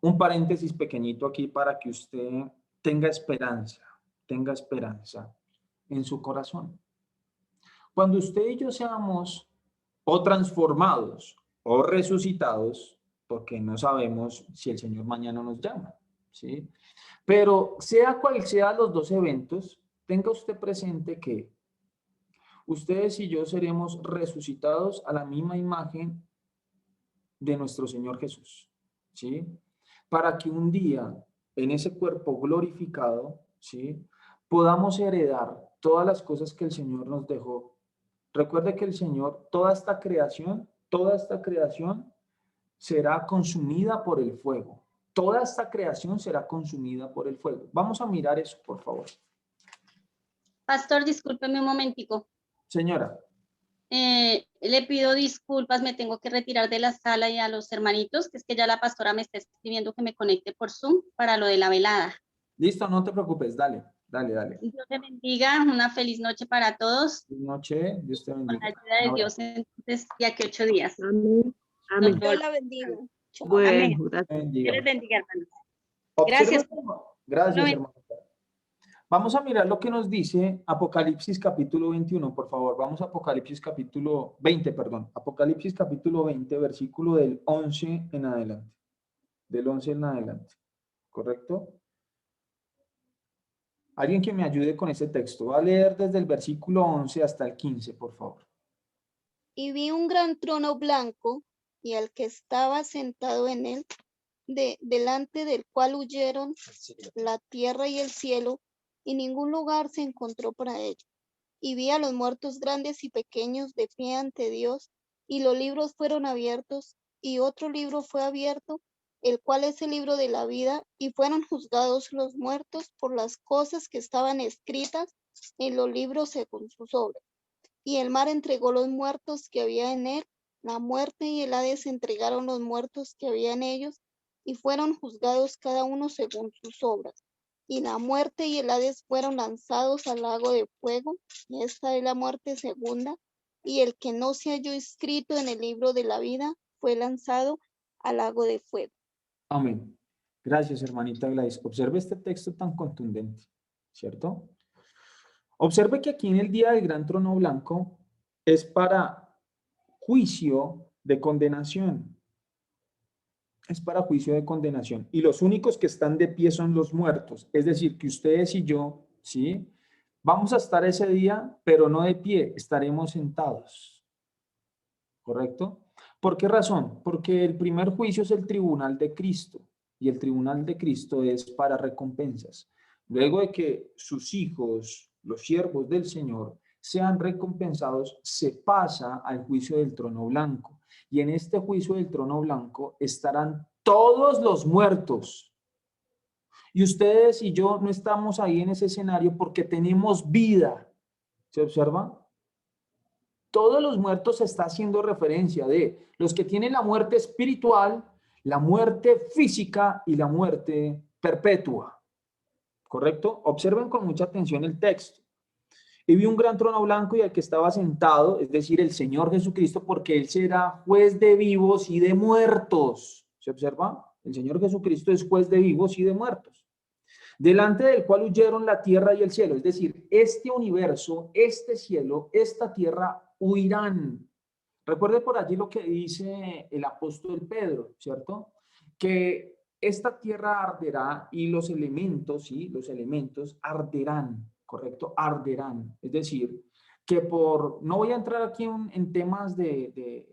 un paréntesis pequeñito aquí para que usted tenga esperanza en su corazón. Cuando usted y yo seamos o transformados o resucitados, porque no sabemos si el Señor mañana nos llama, ¿sí? Pero sea cual sea los dos eventos, tenga usted presente que ustedes y yo seremos resucitados a la misma imagen de nuestro Señor Jesús, ¿sí? Para que un día en ese cuerpo glorificado, ¿sí? Podamos heredar todas las cosas que el Señor nos dejó. Recuerde que el Señor, toda esta creación será consumida por el fuego. Toda esta creación será consumida por el fuego. Vamos a mirar eso, por favor. Pastor, discúlpeme un momentico. Señora. Le pido disculpas, me tengo que retirar de la sala y a los hermanitos, que es que ya la pastora me está escribiendo que me conecte por Zoom para lo de la velada. Listo, no te preocupes, dale. Dios te bendiga, una feliz noche para todos. Buenas noches, Dios te bendiga. Con la ayuda de Dios, entonces, ya que 8 días. Amén. Amén. Dios la bendiga. Chao. Bueno, Amén. gracias. Dios les bendiga, hermanos. Gracias. Gracias, Amén. hermano. Vamos a mirar lo que nos dice Apocalipsis capítulo 21, por favor. Vamos a Apocalipsis capítulo 20, perdón. Apocalipsis capítulo 20, versículo del 11 en adelante. Del 11 en adelante. ¿Correcto? Alguien que me ayude con ese texto. Va a leer desde el versículo 11 hasta el 15, por favor. Y vi un gran trono blanco y al que estaba sentado en él, delante del cual huyeron la tierra y el cielo, y ningún lugar se encontró para ellos. Y vi a los muertos grandes y pequeños de pie ante Dios, y los libros fueron abiertos, y otro libro fue abierto, el cual es el libro de la vida, y fueron juzgados los muertos por las cosas que estaban escritas en los libros según sus obras. Y el mar entregó los muertos que había en él, la muerte y el Hades entregaron los muertos que había en ellos, y fueron juzgados cada uno según sus obras. Y la muerte y el Hades fueron lanzados al lago de fuego, y esta es la muerte segunda, y el que no se halló escrito en el libro de la vida fue lanzado al lago de fuego. Amén. Gracias, hermanita Gladys. Observe este texto tan contundente, ¿cierto? Observe que aquí en el día del gran trono blanco es para juicio de condenación. Es para juicio de condenación. Y los únicos que están de pie son los muertos. Es decir, que ustedes y yo, ¿sí? Vamos a estar ese día, pero no de pie, estaremos sentados. ¿Correcto? ¿Por qué razón? Porque el primer juicio es el tribunal de Cristo. Y el tribunal de Cristo es para recompensas. Luego de que sus hijos, los siervos del Señor, sean recompensados, se pasa al juicio del trono blanco. Y en este juicio del trono blanco estarán todos los muertos. Y ustedes y yo no estamos ahí en ese escenario porque tenemos vida. ¿Se observa? Todos los muertos se está haciendo referencia de los que tienen la muerte espiritual, la muerte física y la muerte perpetua. ¿Correcto? Observen con mucha atención el texto. Y vi un gran trono blanco y al que estaba sentado, es decir, el Señor Jesucristo, porque Él será juez de vivos y de muertos. ¿Se observa? El Señor Jesucristo es juez de vivos y de muertos. Delante del cual huyeron la tierra y el cielo. Es decir, este universo, este cielo, esta tierra huirán. Recuerde por allí lo que dice el apóstol Pedro, ¿cierto? Que esta tierra arderá y los elementos, ¿sí? Los elementos arderán. ¿Correcto? Arderán. Es decir, que no voy a entrar aquí en temas de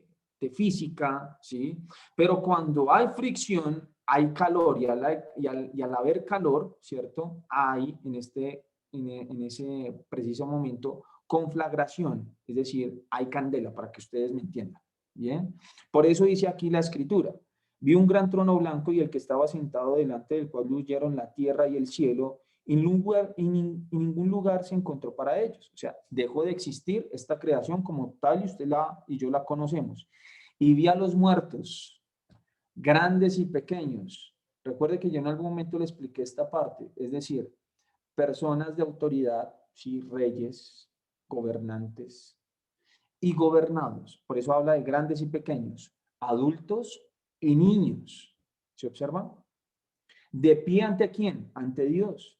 física, ¿sí? Pero cuando hay fricción, hay calor y al haber calor, ¿cierto? Hay en este en ese preciso momento conflagración, es decir, hay candela, para que ustedes me entiendan. Bien, por eso dice aquí la escritura: vi un gran trono blanco y el que estaba sentado delante del cual huyeron la tierra y el cielo, y ningún lugar se encontró para ellos. O sea, dejó de existir esta creación como tal, y usted y yo la conocemos. Y vi a los muertos, grandes y pequeños. Recuerde que yo en algún momento le expliqué esta parte, es decir, personas de autoridad, sí, reyes, gobernantes y gobernados. Por eso habla de grandes y pequeños, adultos y niños. ¿Se observa? ¿De pie ante quién? Ante Dios.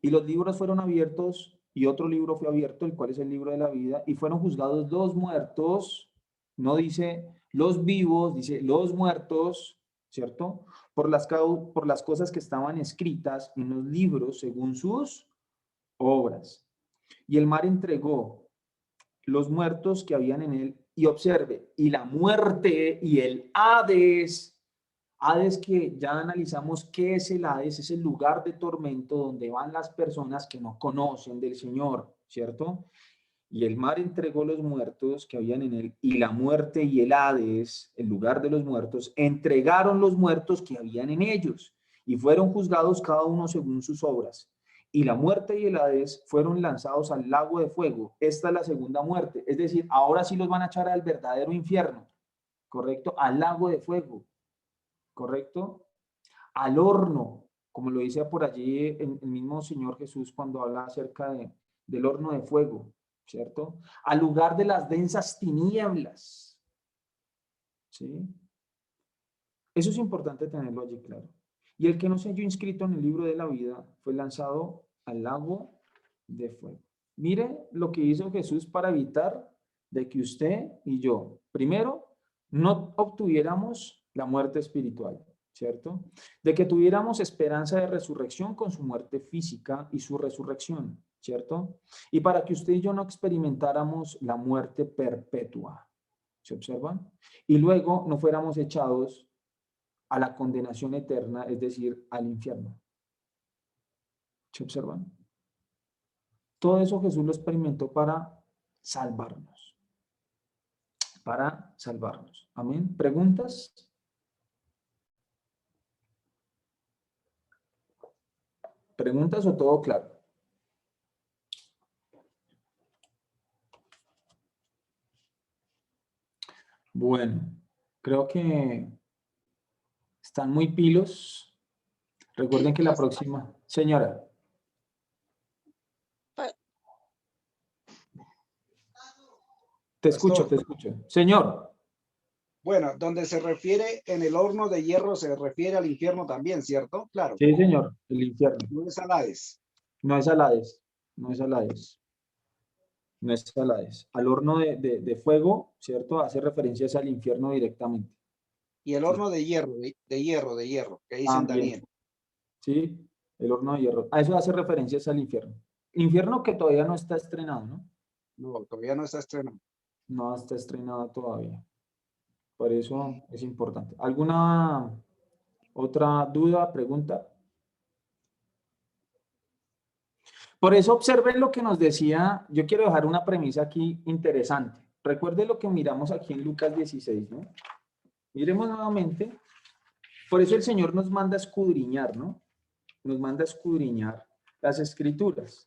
Y los libros fueron abiertos, y otro libro fue abierto, el cual es el libro de la vida, y fueron juzgados los muertos, no dice los vivos, dice los muertos, ¿cierto? Por las cosas que estaban escritas en los libros según sus obras. Y el mar entregó los muertos que habían en él, y observe, y la muerte y el Hades. Hades, que ya analizamos qué es el Hades, es el lugar de tormento donde van las personas que no conocen del Señor, ¿cierto? Y el mar entregó los muertos que habían en él, y la muerte y el Hades, el lugar de los muertos, entregaron los muertos que habían en ellos, y fueron juzgados cada uno según sus obras. Y la muerte y el Hades fueron lanzados al lago de fuego. Esta es la segunda muerte. Es decir, ahora sí los van a echar al verdadero infierno, ¿correcto? Al lago de fuego, ¿correcto? Al horno, como lo dice por allí el mismo Señor Jesús cuando habla acerca del horno de fuego, ¿cierto? Al lugar de las densas tinieblas, ¿sí? Eso es importante tenerlo allí claro. Y el que no se halló inscrito en el libro de la vida fue lanzado al lago de fuego. Mire lo que hizo Jesús para evitar de que usted y yo, primero, no obtuviéramos la muerte espiritual, ¿cierto? De que tuviéramos esperanza de resurrección con su muerte física y su resurrección, ¿cierto? Y para que usted y yo no experimentáramos la muerte perpetua, ¿se observan? Y luego no fuéramos echados a la condenación eterna, es decir, al infierno. ¿Se observan? Todo eso Jesús lo experimentó para salvarnos. Para salvarnos. Amén. ¿Preguntas? ¿Preguntas o todo claro? Bueno, creo que están muy pilos. Recuerden que la próxima... Señora. Te escucho, te escucho. Señor. Bueno, donde se refiere en el horno de hierro se refiere al infierno también, ¿cierto? Claro. Sí, señor, el infierno. No es al Hades. No es al Hades, no es al Hades. No es al Hades. Al horno de fuego, ¿cierto? Hace referencias al infierno directamente. Y el horno de hierro, que dice en Daniel. Sí, el horno de hierro. A eso hace referencias al infierno. Infierno que todavía no está estrenado, ¿no? No, todavía no está estrenado. No está estrenado todavía. Por eso es importante. ¿Alguna otra duda, pregunta? Por eso observen lo que nos decía. Yo quiero dejar una premisa aquí interesante. Recuerde lo que miramos aquí en Lucas 16, ¿no? Miremos nuevamente. Por eso el Señor nos manda a escudriñar, ¿no? Nos manda a escudriñar las Escrituras.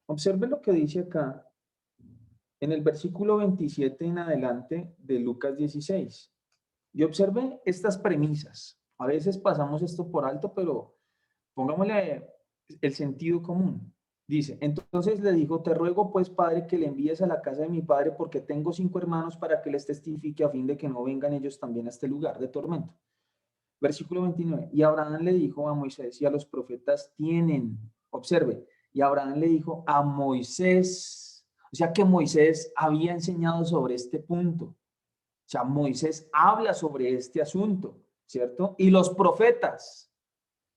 Observe lo que dice acá en el versículo 27 en adelante de Lucas 16. Y observe estas premisas. A veces pasamos esto por alto, pero pongámosle el sentido común. Dice, entonces le dijo, te ruego pues, Padre, que le envíes a la casa de mi padre, porque tengo 5 hermanos para que les testifique, a fin de que no vengan ellos también a este lugar de tormento. Versículo 29. Y Abraham le dijo a Moisés y a los profetas tienen, observe, y Abraham le dijo a Moisés, o sea que Moisés había enseñado sobre este punto. O sea, Moisés habla sobre este asunto, ¿cierto? Y los profetas.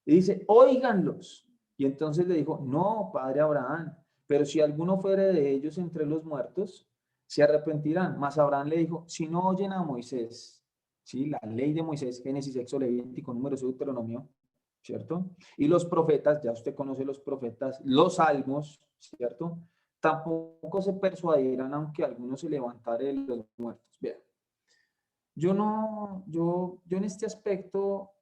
Y dice, óiganlos. Y entonces le dijo, no, padre Abraham, pero si alguno fuere de ellos entre los muertos, se arrepentirán. Mas Abraham le dijo, si no oyen a Moisés, ¿sí? La ley de Moisés, Génesis, Éxodo, Levítico, Números, Deuteronomio, ¿cierto? Y los profetas, ya usted conoce los profetas, los salmos, ¿cierto? Tampoco se persuadirán aunque alguno se levantare de los muertos. Bien. Yo en este aspecto,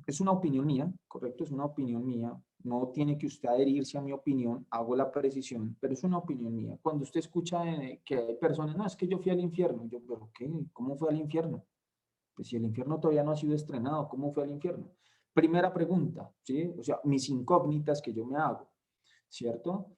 es una opinión mía, ¿correcto? Es una opinión mía. No tiene que usted adherirse a mi opinión, hago la precisión, pero es una opinión mía. Cuando usted escucha que hay personas, no, es que yo fui al infierno. Yo, ¿pero qué? ¿Cómo fue al infierno? Pues si el infierno todavía no ha sido estrenado, ¿cómo fue al infierno? Primera pregunta, ¿sí? O sea, mis incógnitas que yo me hago, ¿cierto?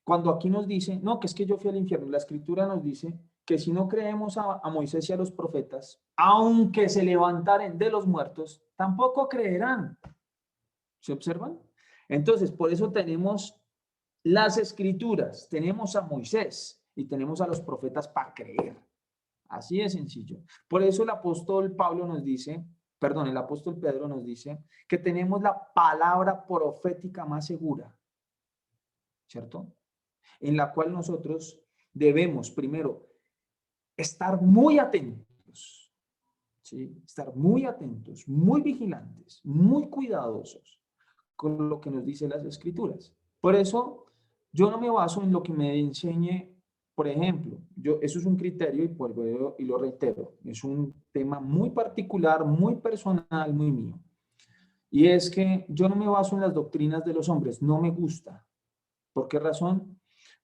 Cuando aquí nos dice, no, que es que yo fui al infierno, la escritura nos dice que si no creemos a Moisés y a los profetas, aunque se levantaren de los muertos, tampoco creerán. ¿Se observan? Entonces, por eso tenemos las escrituras, tenemos a Moisés y tenemos a los profetas para creer. Así de sencillo. Por eso el apóstol Pablo nos dice, perdón, el apóstol Pedro nos dice que tenemos la palabra profética más segura, ¿cierto? En la cual nosotros debemos primero estar muy atentos, ¿sí? Estar muy atentos, muy vigilantes, muy cuidadosos con lo que nos dicen las escrituras. Por eso yo no me baso en lo que me enseñe, por ejemplo, eso es un criterio y lo reitero, es un tema muy particular, muy personal, muy mío. Y es que yo no me baso en las doctrinas de los hombres, no me gusta. ¿Por qué razón?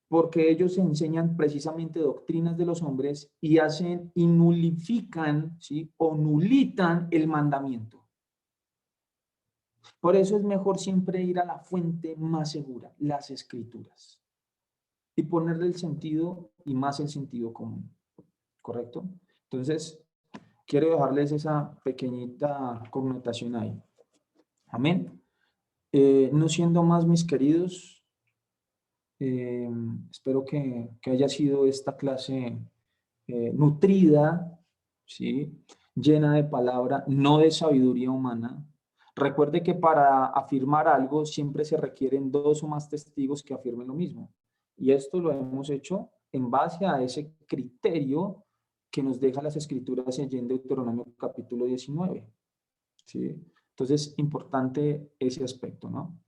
Porque ellos enseñan precisamente doctrinas de los hombres y hacen y nulifican, ¿sí? O nulitan el mandamiento. Por eso es mejor siempre ir a la fuente más segura, las escrituras, y ponerle el sentido y más el sentido común, ¿correcto? Entonces, quiero dejarles esa pequeñita connotación ahí. Amén. No siendo más, mis queridos, espero que haya sido esta clase nutrida, ¿sí? Llena de palabra, no de sabiduría humana. Recuerde que para afirmar algo siempre se requieren 2 o más testigos que afirmen lo mismo. Y esto lo hemos hecho en base a ese criterio que nos deja las escrituras allí en Deuteronomio capítulo 19. ¿Sí? Entonces, importante ese aspecto, ¿no?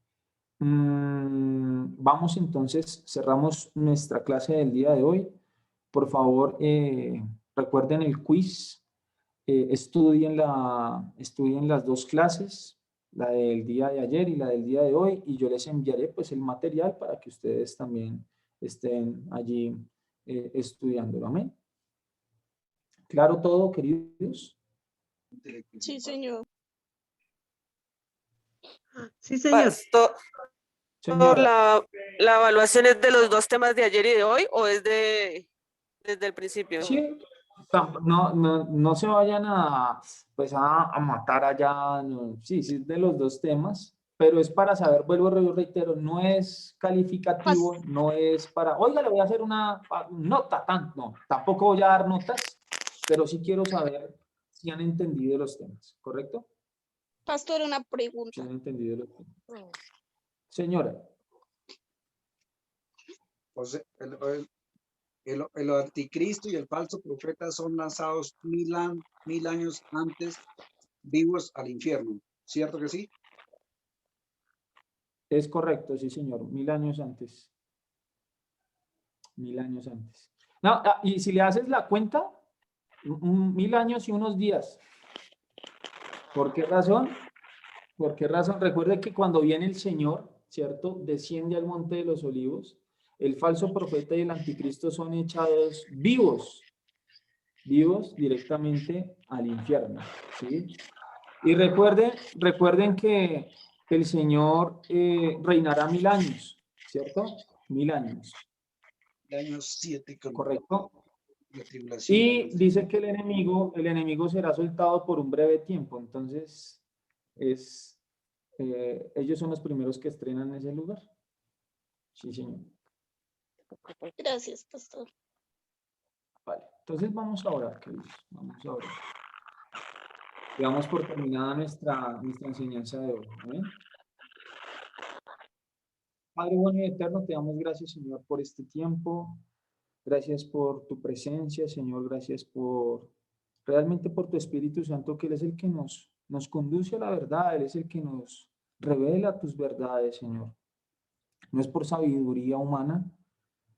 Vamos entonces, cerramos nuestra clase del día de hoy. Por favor, recuerden el quiz, estudien las 2 clases, la del día de ayer y la del día de hoy, y yo les enviaré pues el material para que ustedes también estén allí estudiándolo. Amén. ¿Claro todo, queridos? Sí, señor. Sí, señor. Pastor, Señora, ¿la evaluación es de los 2 temas de ayer y de hoy o es desde el principio? sí, no se vayan pues a matar allá, no. Sí, sí, es de los 2 temas, pero es para saber, vuelvo a reitero, no es calificativo, no es para, oiga, le voy a hacer una nota, no, tampoco voy a dar notas, pero sí quiero saber si han entendido los temas, ¿correcto? Pastor, una Si pregunta. han entendido los temas. Señora, O sea, el anticristo y el falso profeta son lanzados 1000 años antes, vivos al infierno. ¿Cierto que sí? es correcto, sí, señor, 1000 años antes. 1000 años antes. No, y si le haces la cuenta, 1000 años y unos días. ¿Por qué razón? ¿Por qué razón? Recuerde que cuando viene el Señor, ¿cierto? Desciende al Monte de los Olivos. El falso profeta y el anticristo son echados vivos directamente al infierno, ¿sí? Y recuerden que el Señor reinará 1000 años, ¿cierto? 1000 años, Años 7 con ¿correcto? la tribulación. Y dice que el enemigo será soltado por un breve tiempo. Entonces, ellos son los primeros que estrenan ese lugar. Sí, señor. Gracias, pastor. Vale. Entonces vamos a orar, queridos. Vamos a orar. Y damos por terminada nuestra enseñanza de hoy. ¿Amén? Padre bueno y eterno, te damos gracias, Señor, por este tiempo. Gracias por tu presencia, Señor. Gracias realmente por tu Espíritu Santo, que Él es el que nos conduce a la verdad. Él es el que nos Revela tus verdades, Señor. No es por sabiduría humana,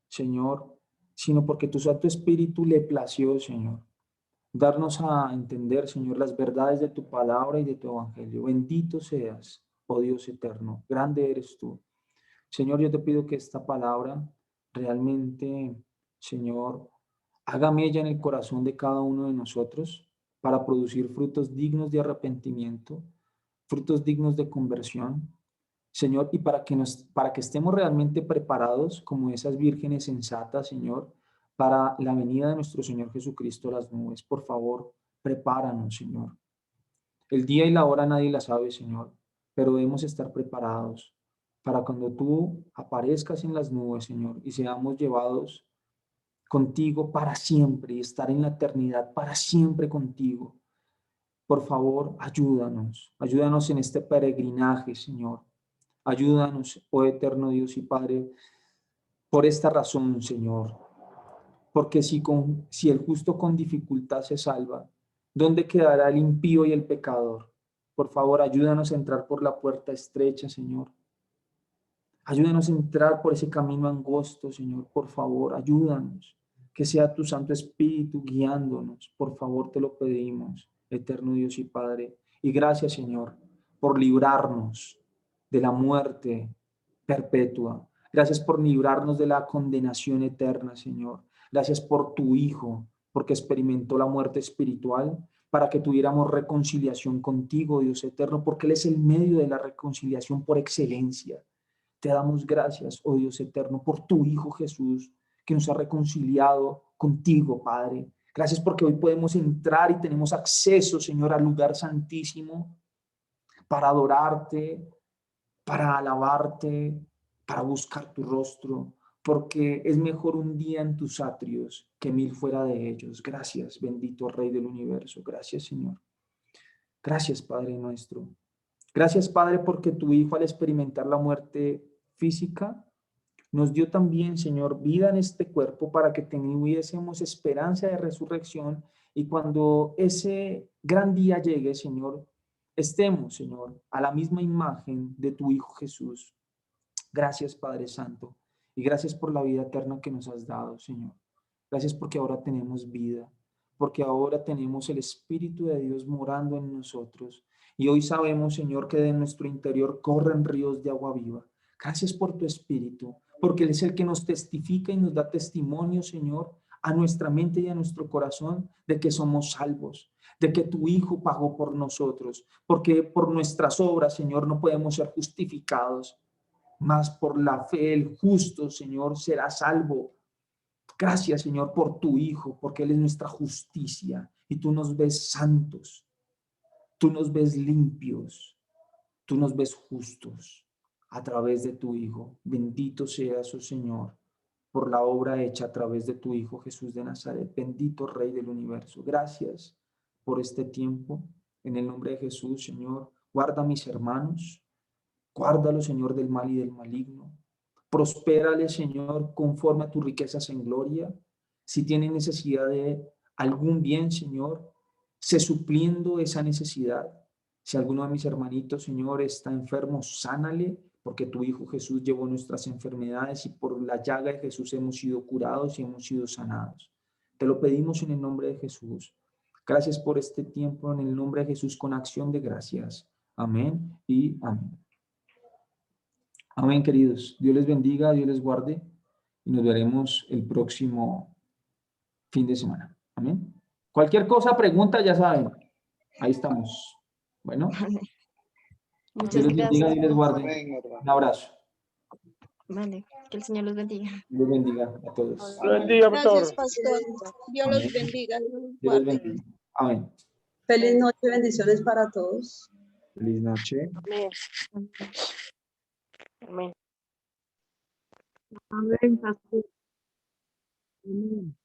Señor, sino porque tu Santo Espíritu le plació, Señor, darnos a entender, Señor, las verdades de tu palabra y de tu evangelio. Bendito seas, oh Dios eterno, grande eres tú. Señor, yo te pido que esta palabra realmente, Señor, haga mella en el corazón de cada uno de nosotros para producir frutos dignos de arrepentimiento, frutos dignos de conversión, Señor, y para que estemos realmente preparados como esas vírgenes sensatas, Señor, para la venida de nuestro Señor Jesucristo a las nubes. Por favor, prepáranos, Señor. El día y la hora nadie la sabe, Señor, pero debemos estar preparados para cuando tú aparezcas en las nubes, Señor, y seamos llevados contigo para siempre y estar en la eternidad para siempre contigo. Por favor, ayúdanos en este peregrinaje, Señor. Ayúdanos, oh eterno Dios y Padre, por esta razón, Señor. Porque si el justo con dificultad se salva, ¿dónde quedará el impío y el pecador? Por favor, ayúdanos a entrar por la puerta estrecha, Señor. Ayúdanos a entrar por ese camino angosto, Señor. Por favor, ayúdanos. Que sea tu Santo Espíritu guiándonos. Por favor, te lo pedimos, eterno Dios y Padre. Y gracias, Señor, por librarnos de la muerte perpetua. Gracias por librarnos de la condenación eterna, Señor. Gracias por tu Hijo, porque experimentó la muerte espiritual para que tuviéramos reconciliación contigo, Dios eterno, porque Él es el medio de la reconciliación por excelencia. Te damos gracias, oh Dios eterno, por tu Hijo Jesús, que nos ha reconciliado contigo, Padre. Gracias porque hoy podemos entrar y tenemos acceso, Señor, al lugar santísimo para adorarte, para alabarte, para buscar tu rostro, porque es mejor un día en tus atrios que 1000 fuera de ellos. Gracias, bendito Rey del universo. Gracias, Señor. Gracias, Padre nuestro. Gracias, Padre, porque tu Hijo, al experimentar la muerte física, nos dio también, Señor, vida en este cuerpo para que tuviésemos esperanza de resurrección y cuando ese gran día llegue, Señor, estemos, Señor, a la misma imagen de tu Hijo Jesús. Gracias, Padre Santo, y gracias por la vida eterna que nos has dado, Señor. Gracias porque ahora tenemos vida, porque ahora tenemos el Espíritu de Dios morando en nosotros. Y hoy sabemos, Señor, que de nuestro interior corren ríos de agua viva. Gracias por tu Espíritu, porque Él es el que nos testifica y nos da testimonio, Señor, a nuestra mente y a nuestro corazón de que somos salvos, de que tu Hijo pagó por nosotros, porque por nuestras obras, Señor, no podemos ser justificados, mas por la fe el justo, Señor, será salvo. Gracias, Señor, por tu Hijo, porque Él es nuestra justicia y tú nos ves santos, tú nos ves limpios, tú nos ves justos a través de tu Hijo. Bendito seas, oh Señor, por la obra hecha a través de tu Hijo Jesús de Nazaret. Bendito Rey del universo. Gracias por este tiempo. En el nombre de Jesús, Señor, guarda a mis hermanos, guárdalo, Señor, del mal y del maligno. Prospérale, Señor, conforme a tus riquezas en gloria. Si tiene necesidad de algún bien, Señor, sé supliendo esa necesidad. Si alguno de mis hermanitos, Señor, está enfermo, sánale, porque tu Hijo Jesús llevó nuestras enfermedades y por la llaga de Jesús hemos sido curados y hemos sido sanados. Te lo pedimos en el nombre de Jesús. Gracias por este tiempo, en el nombre de Jesús, con acción de gracias. Amén y amén. Amén, queridos. Dios les bendiga, Dios les guarde y nos veremos el próximo fin de semana. Amén. Cualquier cosa, pregunta, ya saben. Ahí estamos. Bueno, Muchas Dios les bendiga, gracias. Dios les guarde. Un abrazo. Vale, que el Señor los bendiga. Dios les bendiga a todos. Lo bendiga, Gracias, pastor. pastor. Dios los Amén. bendiga. Dios los Dios les guarde. bendiga. Amén. Feliz noche, bendiciones para todos. Feliz noche. Amén. Amén. Amén, pastor. Amén.